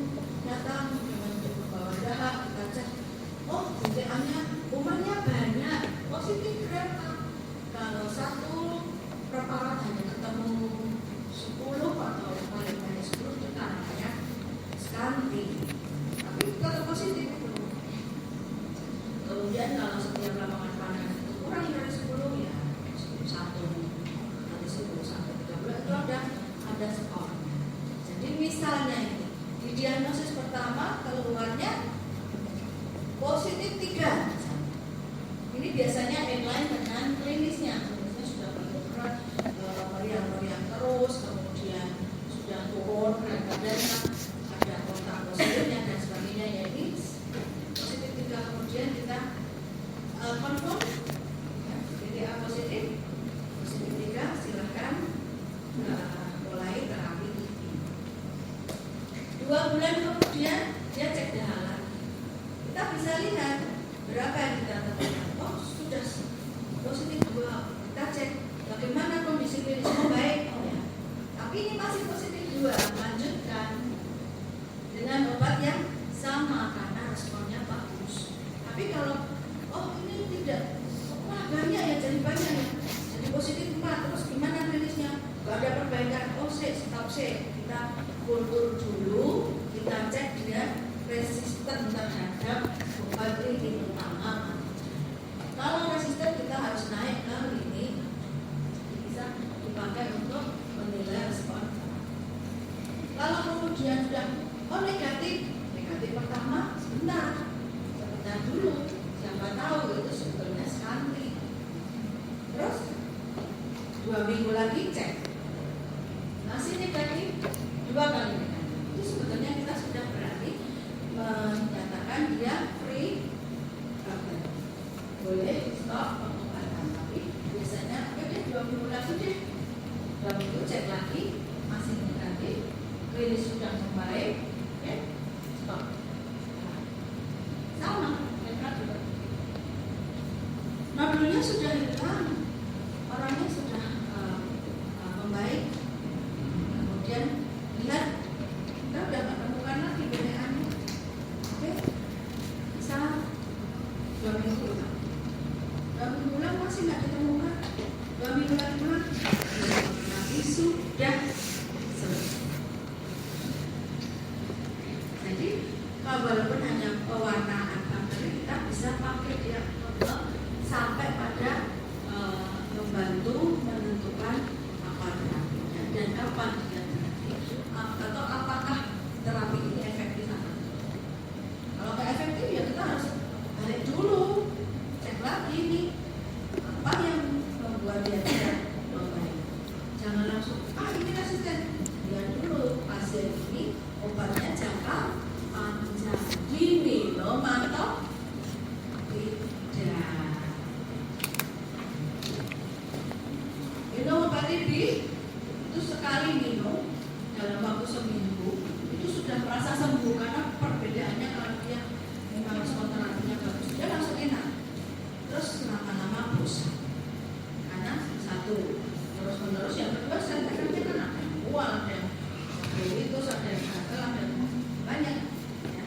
datang dengan membawa dahak, kita cek, oh BCA-nya umannya banyak, positif berapa? Kalau satu preparat hanya ketemu 10 atau paling banyak 10 kita namanya stunting. Tapi kalau positif itu. Kemudian kalau setiap lapangan panas itu kurang dari 10 ya 1 nanti 10 sampai 13 itu ada skornya. Jadi misalnya ini di diagnosis pertama keluarnya positif 3 misalnya. Ini biasanya inline dengan klinisnya. Klinisnya sudah bergerak meriang-meriang terus, kemudian sudah turun berat badannya, ada kontak positifnya dan sebagainya. Ya ini positif 3, kemudian kita confirm ya, BCA positif 3, silahkan mulai terapi ini. 2 bulan kemudian dia cek dahak lagi. Kita bisa lihat berapa yang kita temukan. Oh sudah positif 2. Kita cek bagaimana kondisi klinisnya, baik. Oh ya. Tapi ini masih positif 2. Lanjutkan dengan obat yang sama karena responnya bagus. Tapi kalau oh ini tidak, wah banyak ya, jadi banyak ya, jadi positif 4, terus gimana klinisnya? Gak ada perbaikan. Oh stop, kita kultur dulu, kita cek dia resisten terhadap obat ini terutama. Kalau resisten kita harus naik ke ini, bisa dipakai untuk menilai respon. Kalau kemudian sudah negatif pertama, sebentar dulu, siapa tahu itu sebetulnya stunting. Terus 2 minggu lagi cek, masih negatif, 2 kali negatif. Itu sebetulnya kita sudah berani menyatakan dia free problem. Boleh stop pengobatan, tapi biasanya oke 2 minggu lagi deh, 2 minggu cek lagi, masih negatif, klinis sudah membaik, oke stop. Sama, mereka juga nodulnya sudah hilang, orangnya sudah membaik, kemudian lihat kita udah nggak temukan lagi BCA-nya. Oke, bisa 2 minggu ulang, 2 minggu ulang masih nggak ditemukan, 2 minggu lagi ulang, tapi sudah selesai. Jadi walaupun hanya pewarnaan bakteri, kita bisa pakai dia sampai pada sembuh karena perbedaannya kalau dia memang terapinya bagus, dia langsung enak. Terus lama-lama bosan karena satu terus menerus, yang kedua senterannya kan ada yang mual, ada yang itu, ada yang gagal, ada yang banyak ya.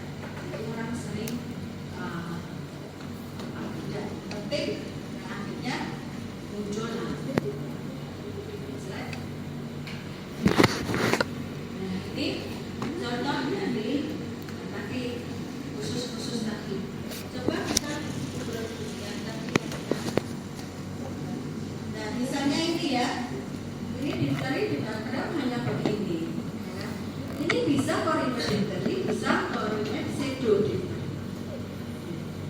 Jadi orang sering tidak penting dan akhirnya muncul lah. Nah ini contoh dari tadi khusus tadi. Coba kita yang tadi. Nah misalnya ini ya, ini dari diagram hanya begini. Ya. Ini bisa koordinatari, bisa koordinat pseudo.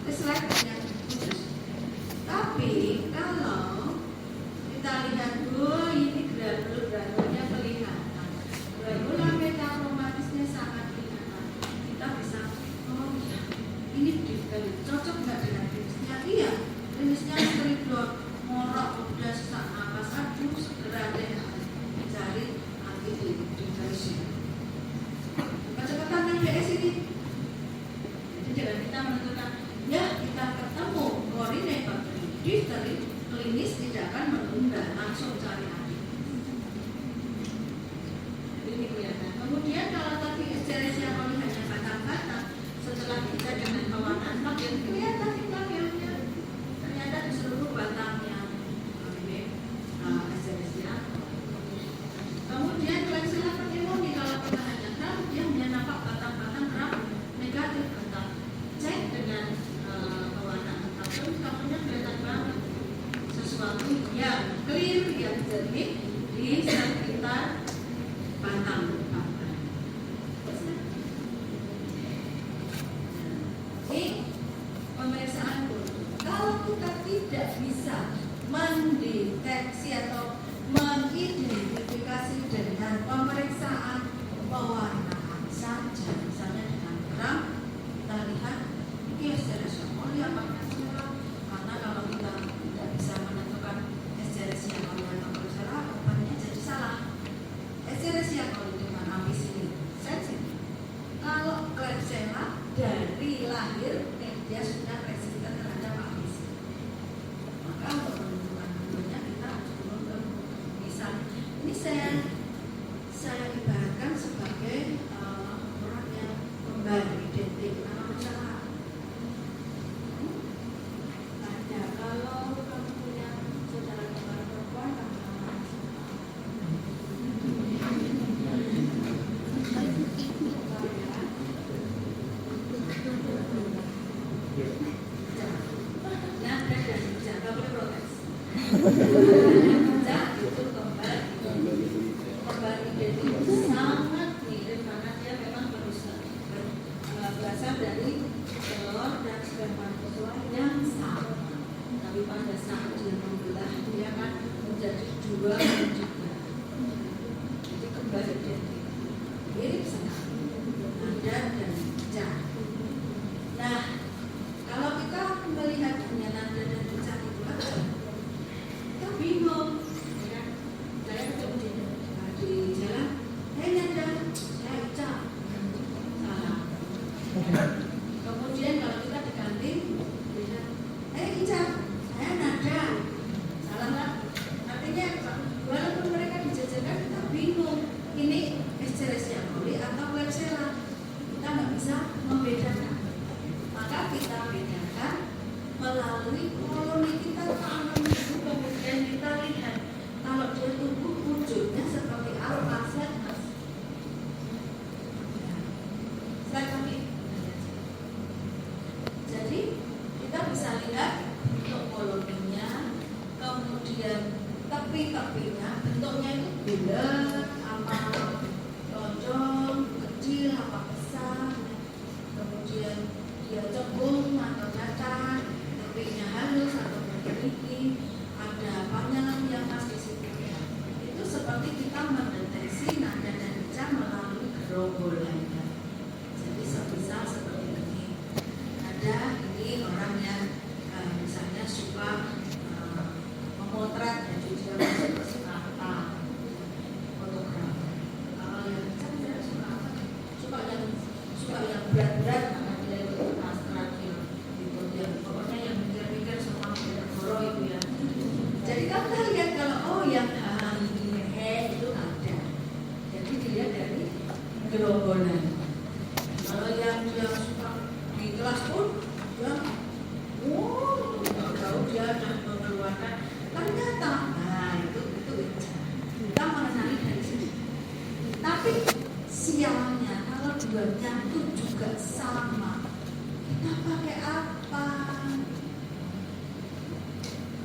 Slide yang khusus. Tapi kalau kita lihat dulu ini granulnya kelihatan, granula metakromatisnya sangat kelihatan. Kita bisa, oh ya, ini cocok nggak dengan klinisnya? Iya, klinisnya stripdor, ngorok, udah sesak napas, aduh segera deh cari antidepresi. Kecepatan yang DS ini. Jadi jangan kita menentukan, ya kita ketemu koordinator difteri, klinis tidak akan menunda, langsung cari ahli. Ini kelihatan. Kemudian kalau tadi Escherichia coli hanya batang-batang, setelah kita dengan pewarnaan makin kelihatan tabelnya. Ternyata di seluruh batangnya Escherichia. Kemudian Klebsiella pneumonia, kalau kita hanya kram, dia hanya nampak batang-batang kram negatif batang. Cek dengan pewarnaan tabel, tabelnya kelihatan banget sesuatu yang clear, yang jernih di sekitar batang. Ini pemeriksaan kultur. Kalau kita tidak bisa mendeteksi atau mengidentifikasi dengan pemeriksaan pewarnaan saja, misalnya dengan gram, kita lihat ini Escherichia coli apa Klebsiella. Karena kalau kita tidak bisa menentukan Escherichia coli atau Klebsiella, obatnya jadi salah. Escherichia coli dengan ampicillin sensitif. Kalau Klebsiella dari lahir dia sudah resisten terhadap ampicillin. Maka untuk menentukan dulunya kita harus turun ke misal. Ini saya ibaratkan sebagai orang yang kembar identik nama salah. Ada kalau kamu punya saudara kembar perempuan, kamu nama itu kembar identik sangat mirip karena dia memang berasal dari telur dan spermatozoa yang sama. Tapi pada saat dia membelah, dia akan menjadi dua juga. Jadi kembar identik mirip sekali, nada dan cah. Nah, kalau kita melihat hanya nada dan cah itu aja, kita bingung. Ya, saya ketemu di jalan, nada, saya Ica, salah. Kemudian kalau kita di kantin, bilang, Ica, saya nada, salah lah. Artinya walaupun mereka dijajarkan, kita bingung. Ini Escherichia coli atau Klebsiella, kita nggak bisa membedakan. Maka kita bedakan melalui koloni kita tanam itu, kemudian kita lihat kalau dia tumbuh wujudnya seperti apa. Jadi kita bisa lihat bentuk koloninya, kemudian tepi-tepinya bentuknya itu bulat, apa lonjong, kecil, apa besar, kemudian dia cembung atau datar, tepinya halus atau bergerigi, ada apanya yang pas di situ. Itu seperti kita mendeteksi nada dan Ica melalui gerombolannya. Jadi sebisa seperti ini. Ada ini orang yang misalnya suka memotret, jadi dia suka fotografer. Kalau yang Ica tidak suka apa? Suka yang gerombolan. Kalau yang dia suka di kelas pun dia tahu dia ada mengeluarkan ternyata, nah itu kita mengenali dari sini. Tapi sialnya kalau duanya itu juga sama, kita pakai apa?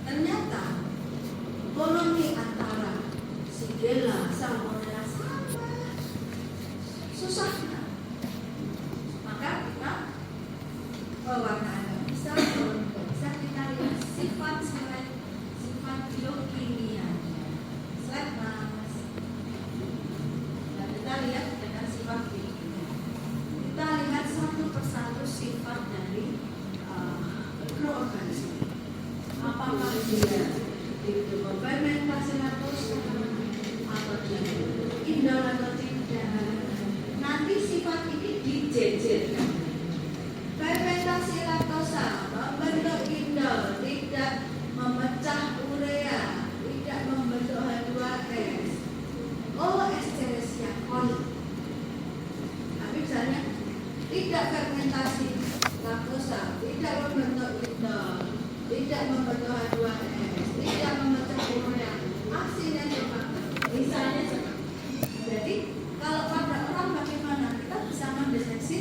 Ternyata koloni antara Shigella, Salmonella sama, susah kan? Maka kita pewarnaan bisa kita lihat sifat biokimianya. Slide mas. Nah, kita lihat dengan sifat biokimia. Kita lihat satu persatu sifat dari mikroorganisme. Apakah dia itu fermentasi laktosa atau dia indol atau tidak? Nanti sifat ini dijejerkan. Fermentasi laktosa membentuk indol, tidak memecah urea, tidak membentuk H2S. Oh, Escherichia coli. Tapi misalnya tidak fermentasi laktosa, tidak membentuk indol, tidak membentuk H2S, tidak memecah urea, aksinya cepat. Misalnya cepat. Jadi kalau pada orang bagaimana kita bisa mendeteksi?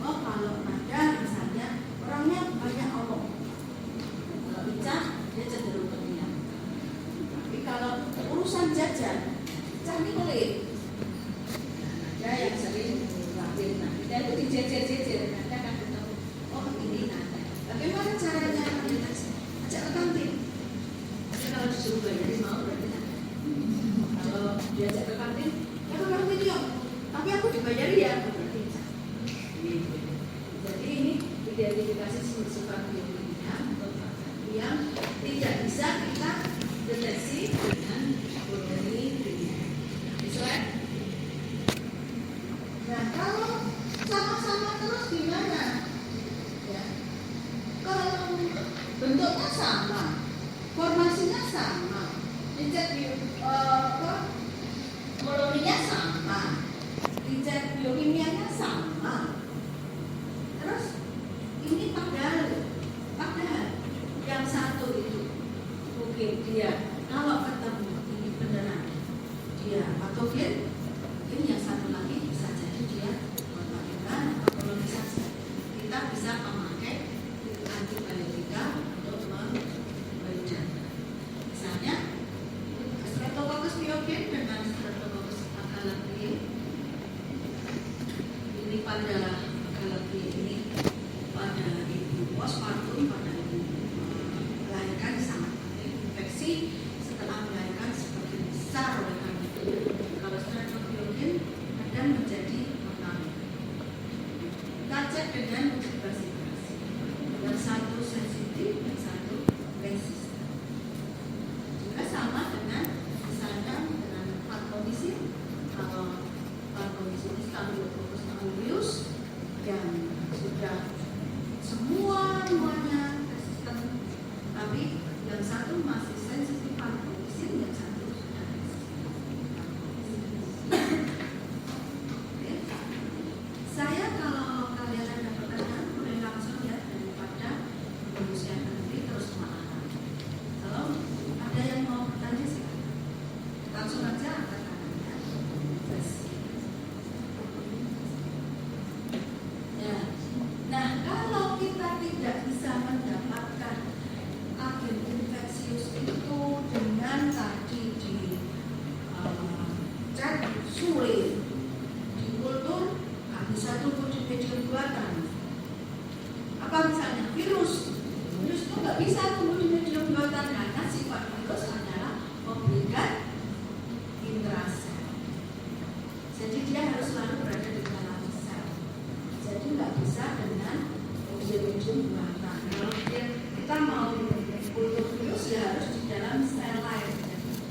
Oh, kalau ada misalnya orangnya banyak omong, kalau bicara dia cenderung pendiam. Tapi kalau urusan jajan, ini pelit. Ada yang sering ngelakuin, nah kita itu dijejer-jejer, nanti akan ketemu. Oh ini ada. Bagaimana caranya mendeteksi? Ajak ke kantin. Tapi kalau disuruh bayarin mau berarti ada. Kalau diajak ke kantin, ya ke kantin yuk. Tapi aku dibayari ya, berarti bisa. Jadi ini identifikasi sifat biokimia yang tidak bisa kita deteksi dengan koloni kimia. Slide. Nah kalau sama-sama terus gimana? Ya. Kalau bentuknya sama, formasinya sama, koloninya sama, riset biokimianya sama. Terus ini padahal yang satu itu mungkin dia kalau ketemu ini beneran dia patogen, ini yang satu lagi bisa jadi dia mematikan atau kolonisasi. Kita bisa memakai antibiotika untuk membedakan. Misalnya Streptococcus pyogen dengan Streptococcus agalactiae. Ini pada agalactiae ini pada ibu postpartum, pada ibu melahirkan sangat infeksi setelah melahirkan seperti besar oleh karena itu. Kalau Streptococcus akan menjadi mortality. Kita cek dengan observasi. Yang satu sensitif, yang satu resisten. Juga sama dengan misalnya dengan vancomycin. Kalau vancomycin Staphylococcus aureus yang sudah semuanya resisten, tapi yang satu masih sensitif vancomycin, yang satu sudah resisten. Saya kalau kalian ada pertanyaan boleh langsung ya, daripada manusia nanti terus marah. Kalau ada yang mau bertanya silakan, langsung aja angkat tangannya. Yes. Ya. Nah kalau kita tidak bisa mendapatkan agen infeksius itu dengan tadi di cek sulit di kultur, nggak bisa tumbuh di medium buatan. Apa misalnya virus itu nggak bisa tumbuh di medium buatan karena sifat virus adalah memberikan intrasel. Jadi dia harus selalu berada di dalam sel. Jadi nggak bisa dengan medium buatan. Kalau kita mau kultur virus ya harus di dalam sel lain,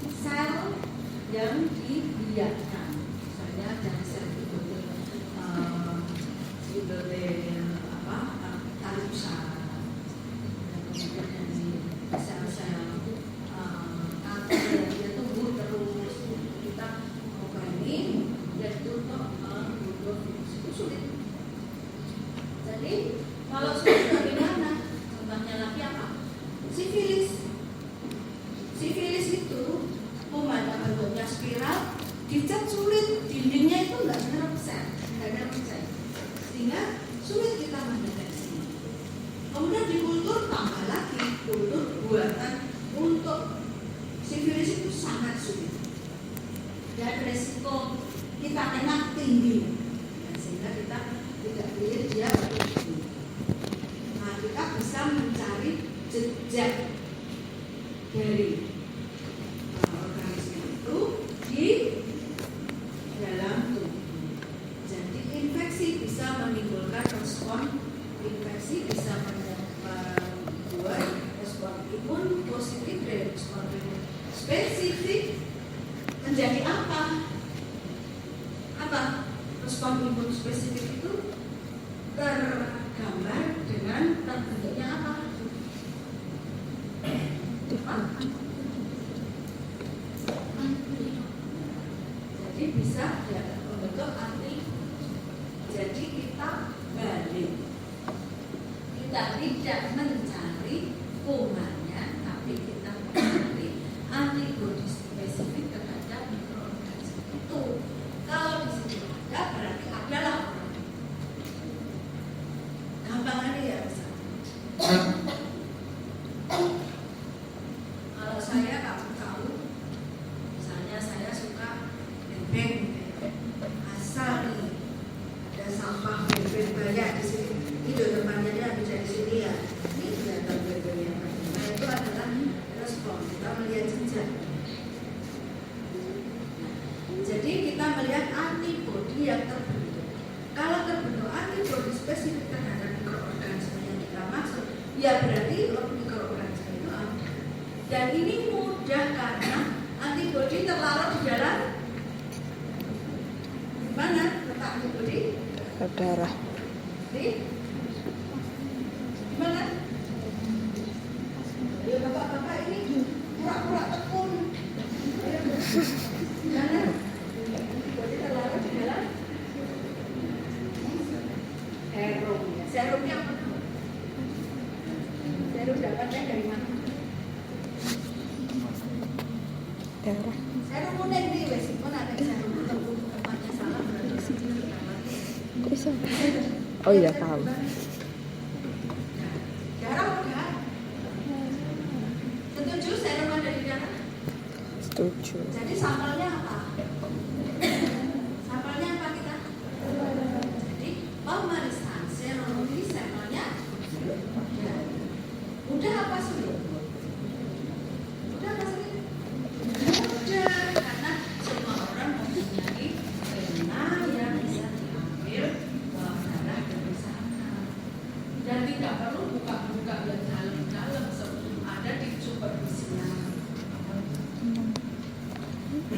sel yang dibiarkan. Misalnya dari sel itu tali pusat, kemudian dari sel-sel kanker yang dia tumbuh terus. Kita ini yaitu untuk Jadi kalau sulit bagaimana? Contohnya lagi apa? Sifilis. Sifilis itu kuman yang bentuknya spiral, dicat sulit, dindingnya itu nggak nyerap sel, sehingga sulit kita mendeteksi. Kemudian di kultur tambah lagi, kultur buatan untuk sifilis itu sangat sulit dan resiko kita kena tinggi, sehingga kita tidak pilih dia begitu. Nah, kita bisa mencari jejak dari organisme itu di dalam tubuh. Jadi infeksi bisa menimbulkan respon, infeksi bisa membuat respon imun positif dan respon imun spesifik menjadi apa? Apa? Respon imun spesifik itu tergambar dengan terbentuknya apa? Jadi bisa membentuk anti. Jadi kita balik. Kita tidak mencari kumannya, tapi kita mencari antibodi spesifik terhadap mikroorganisme itu. Kalau di situ ada, berarti adalah gampangannya ya bisa. Kalau saya kamu tahu, misalnya saya suka beng, asal nih ada sampah beng banyak di sini. Ini depannya dia bisa di sini ya. Ini kelihatan beng yang banyak. Nah itu adalah respon. Kita melihat jejak. Jadi kita melihat antibodi yang terbentuk. Kalau terbentuk antibodi spesifik terhadap mikroorganisme yang kita maksud, ya berarti mikroorganisme itu ada. Dan ini mudah karena antibodi terlarut di dalam mana letak antibodi? Darah. Di mana? Ya bapak-bapak ini pura-pura tekun. Mana? Antibodi terlarut di dalam serum. Serumnya apa? Serum dapatnya dari mana? Darah. Serum kuning nih, meskipun ada serum tempatnya salah berarti. Bisa. Oh iya tahu. Darah udah. Setuju serum ada di darah? Setuju. Jadi sampelnya apa? Sampelnya apa kita? Jadi pemeriksaan serologi sampelnya udah apa sulit? Udah apa sulit? Udah, karena semua orang mempunyai pena yang bisa diambil darah dari sana dan tidak perlu buka-buka yang dalam-dalam, ada di supervisinya.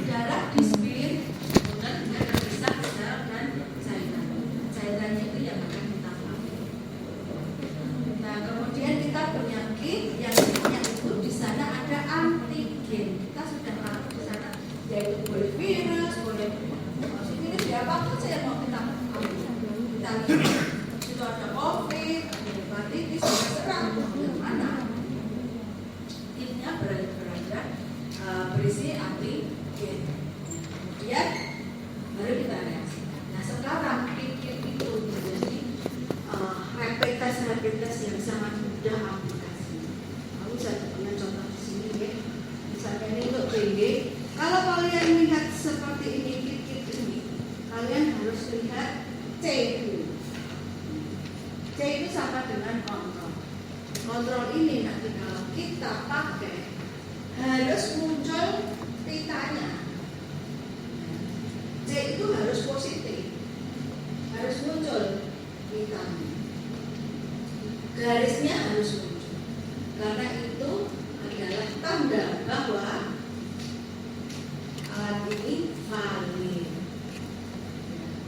Darah dispir, kemudian dia terpisah sel dan cairan. Cairannya itu yang akan kita pakai. Nah, kemudian kita punya kit yang itu di sana ada antigen. Kita sudah tahu di sana, yaitu boleh virus, boleh virus siapapun saya mau kita ambil. Kita lihat itu ada COVID, ada hepatitis, ada serang, yang mana? Kitnya berada berisi antigen. Kemudian baru kita reaksi. Nah sekarang kit itu menjadi rapid test yang sangat mudah aplikasi. Aku saya punya contoh di sini ya. Misalnya ini untuk dengue. Kalau kalian lihat seperti ini kit ini, kalian harus lihat C dulu. C itu sama dengan kontrol. Kontrol ini nanti kalau kita pakai harus muncul pitanya. C itu harus positif, harus muncul pitanya. Garisnya harus muncul, karena itu adalah tanda bahwa alat ini valid,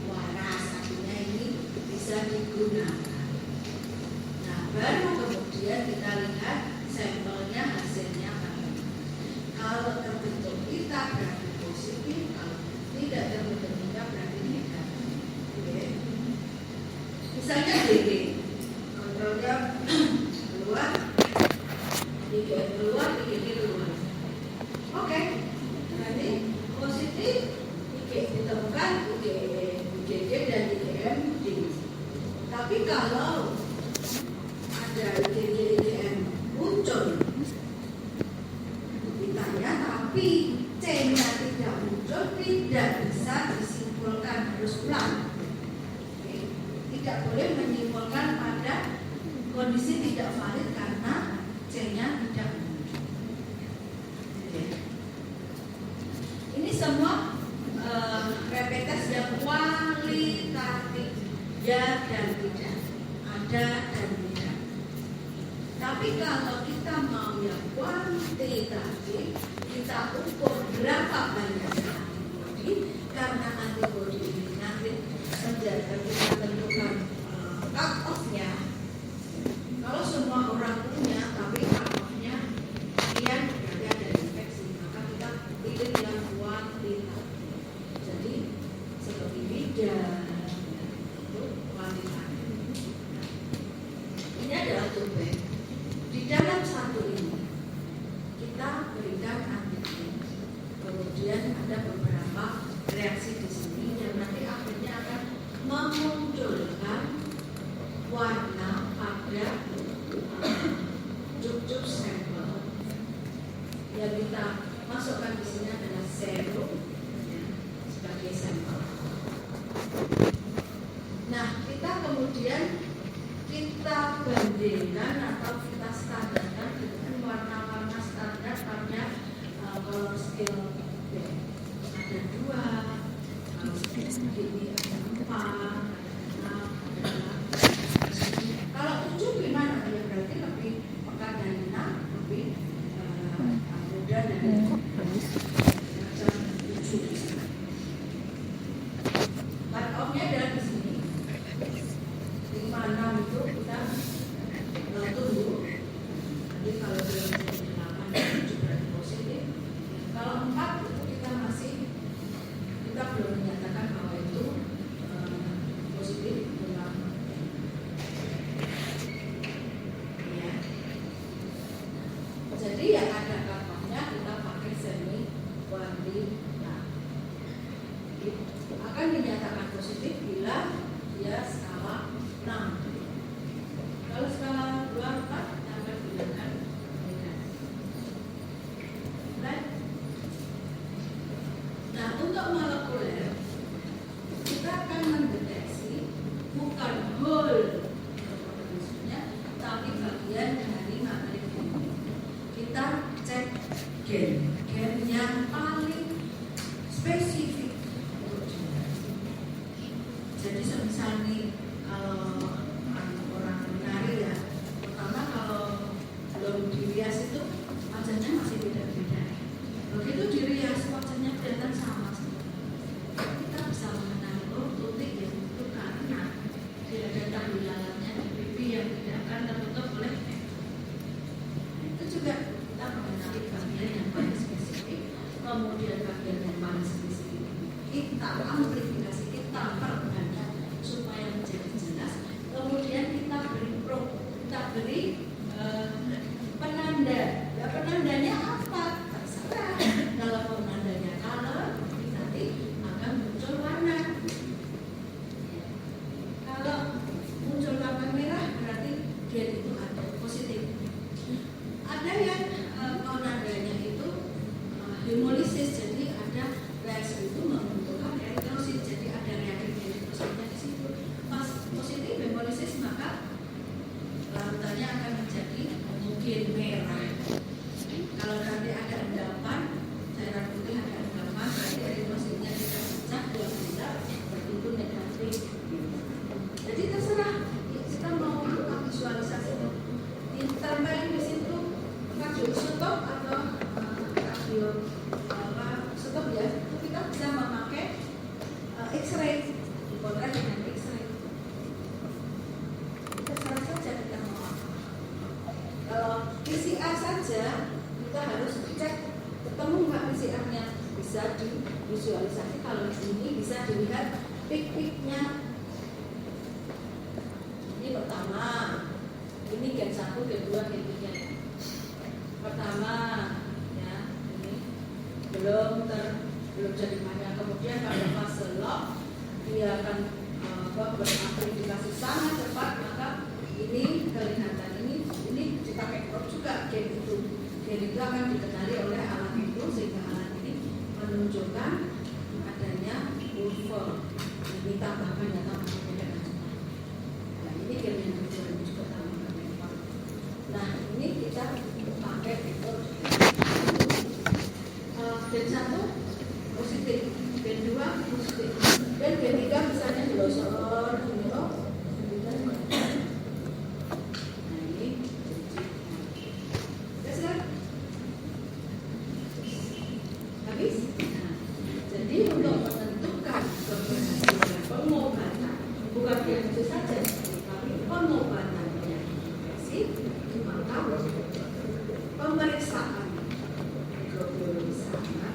waras, artinya ini bisa digunakan. Nah, baru kemudian kita lihat sampelnya, hasilnya bagaimana. Kalau terbentuk pita berarti positif, kalau tidak terbentuk pita berarti negatif. Oke. Misalnya DB, kalau ada IgG-IgM muncul di kitanya, tapi C-nya tidak muncul, tidak bisa disimpulkan, harus ulang. Oke. Tidak boleh menyimpulkan pada kondisi tidak valid karena C-nya tidak muncul. Oke. Ini semua rapid test yang kualitatif, ya dan tidak, ada dan tidak. Tapi kalau kita mau yang kuantitatif, kita ukur berapa banyak antibodi, karena antibodi ini nanti menjadi kita tentukan cut off-nya. Kalau semua orang punya, tapi cut off-nya sekian, berarti ada infeksi, maka kita pilih yang kuantitatif. Jadi seperti bidang itu kuantitatif. Ini adalah tube. Di dalam satu ini kita berikan antigen. Kemudian ada beberapa reaksi di sini yang nanti akhirnya akan memunculkan warna pada juk-juk sampel. Yang kita masukkan di sini adalah serum sebagai sampel. Nah, kita kemudian kita bandingkan atau kita standarkan dengan warna-warna standar pada color scale B. Ada 2, kalau segini ada 4, ada 6, ada 8. Kalau 7 gimana? Ya berarti lebih pekat dari 6, lebih mudah dari macam 7. Cut off-nya adalah di sini. 5-6 itu kita tunggu. Jadi kalau belum 8 itu berarti positif. Kalau 4 itu kita belum menyatakan bahwa itu positif dalam ya. Jadi yang ada cut-off-nya kita pakai semi kuantitatif. Akan dinyatakan positif bila dia skala 6. Kalau skala 2, 4 akan digunakan negatif. Right? Nah, untuk molekuler kita akan mendeteksi bukan whole organismenya, tapi bagian dari materi ini. Kita cek gen yang paling spesifik untuk dia. Jadi semisal nih kalau orang menari ya, pertama kalau belum dirias itu wajahnya masih beda-beda. Begitu dirias wajahnya kelihatan sama. Kita bisa mengenali tutik yang itu karena dia ada tahu jalannya di pipi yang tidak akan tertutup oleh itu juga kita mengenali bagian yang paling spesifik, kemudian bagian yang paling spesifik kita amplifikasi, kita perbanyak supaya menjadi jelas. Kemudian kita beri penanda. Ya, penandanya apa? Terserah. Kalau penandanya color, nanti akan muncul warna. Ya. Kalau muncul warna merah berarti dia itu ada positif. Ada yang penandanya itu hemolisis, jadi ada reaksi itu membentukkan eritrosit, jadi ada reaksi eritrositnya di situ. Pas positif hemolisis maka larutannya akan menjadi mungkin merah. Kalau nanti ada endapan, cairan putih ada endapan, berarti eritrositnya tidak pecah, dua bulat, berarti itu negatif. Jadi terserah kita mau visualisasi itu ditempelin di situ stop atau radio stop ya, itu kita bisa memakai X-ray, dipotret dengan X-ray. Terserah saja kita mau apa. Kalau PCR saja kita harus cek ketemu nggak PCR-nya, bisa divisualisasi. Kalau ini bisa dilihat pik-piknya. Ini pertama, ini gen 1, gen 2, gen 3. Pertama ya, ini belum jadi banyak. Kemudian pada fase lock dia akan berakreditasi sangat cepat, maka ini kelihatan ini dipakai crop juga gen itu akan dikenali oleh alat itu sehingga alat ini menunjukkan adanya buffer. Ini tambahkan data pendek. Nah ini gen yang juga tambahkan data. Nah ini kita pakai itu gen 1 positif, gen 2 positif, dan gen 3 misalnya dilosor gitu. Pemeriksaan mikrobiologi sangat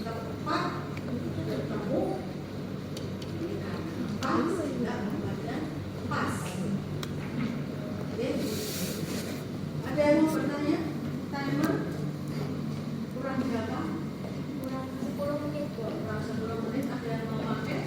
tepat bertemu ini karena pas sehingga obatnya pas. Oke. Ada yang mau bertanya? Timer kurang berapa? Kurang 10 menit. Kurang 10 menit. Ada yang mau pakai?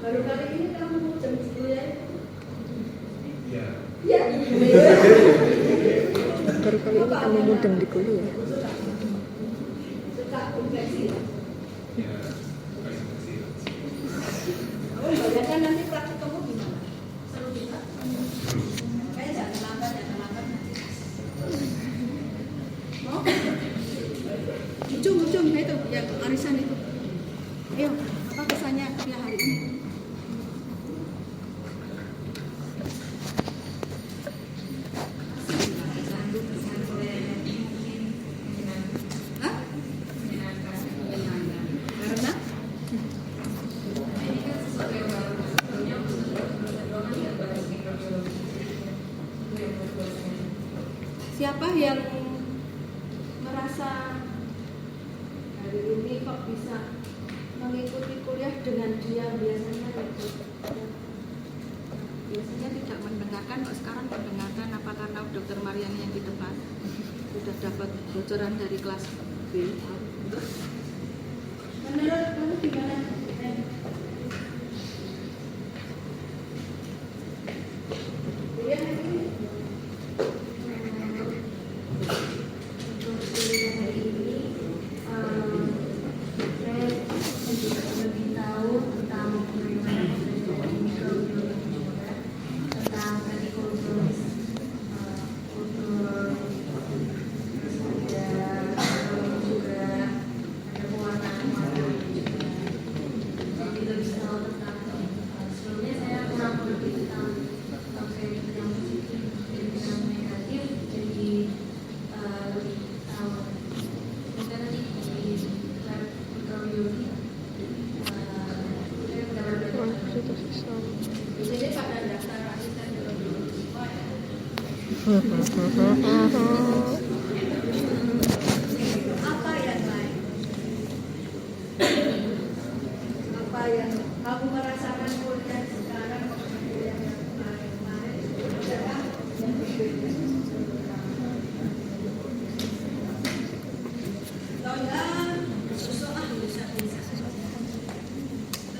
Baru kali ini kamu jam 10 ya? Iya. Baru kali ini kamu mudeng di kuliah. Suka konveksi ya? Ya, Kamu bayangkan nanti praktik kamu gimana? Seru juga? Makanya jangan lambat nanti. Mau? Ujung itu yang arisan itu. Ayo, apa kesannya kuliah hari ini? Hah? Karena? Siapa yang merasa hari ini kok bisa mengikuti kuliah dengan diam biasanya tidak mendengarkan, kok sekarang mendengarkan? Apa karena Dokter Mariani yang di depan sudah dapat bocoran dari kelas B? Menurut kamu gimana? Kuliah hari ini? lebih tahu tentang bagaimana terjadi mikrobiologi juga, tentang tadi kultur terus ada juga ada pewarnaan juga, jadi lebih tahu tentang sebelumnya saya kurang mengerti tentang kayak yang positif dan yang negatif, jadi lebih tahu. Kita nanti di lab mikrobiologi Jadi pada daftar asisten biologi semua ya. Apa yang lain? Apa yang kamu merasakan kuliah sekarang dengan kuliah yang kemarin-kemarin? Ada yang berbeda? Kalau enggak, susah bisa.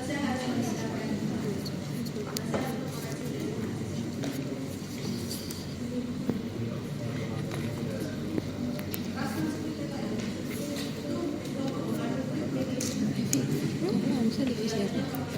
Saya harus menyiapkan. Bisa disiapkan.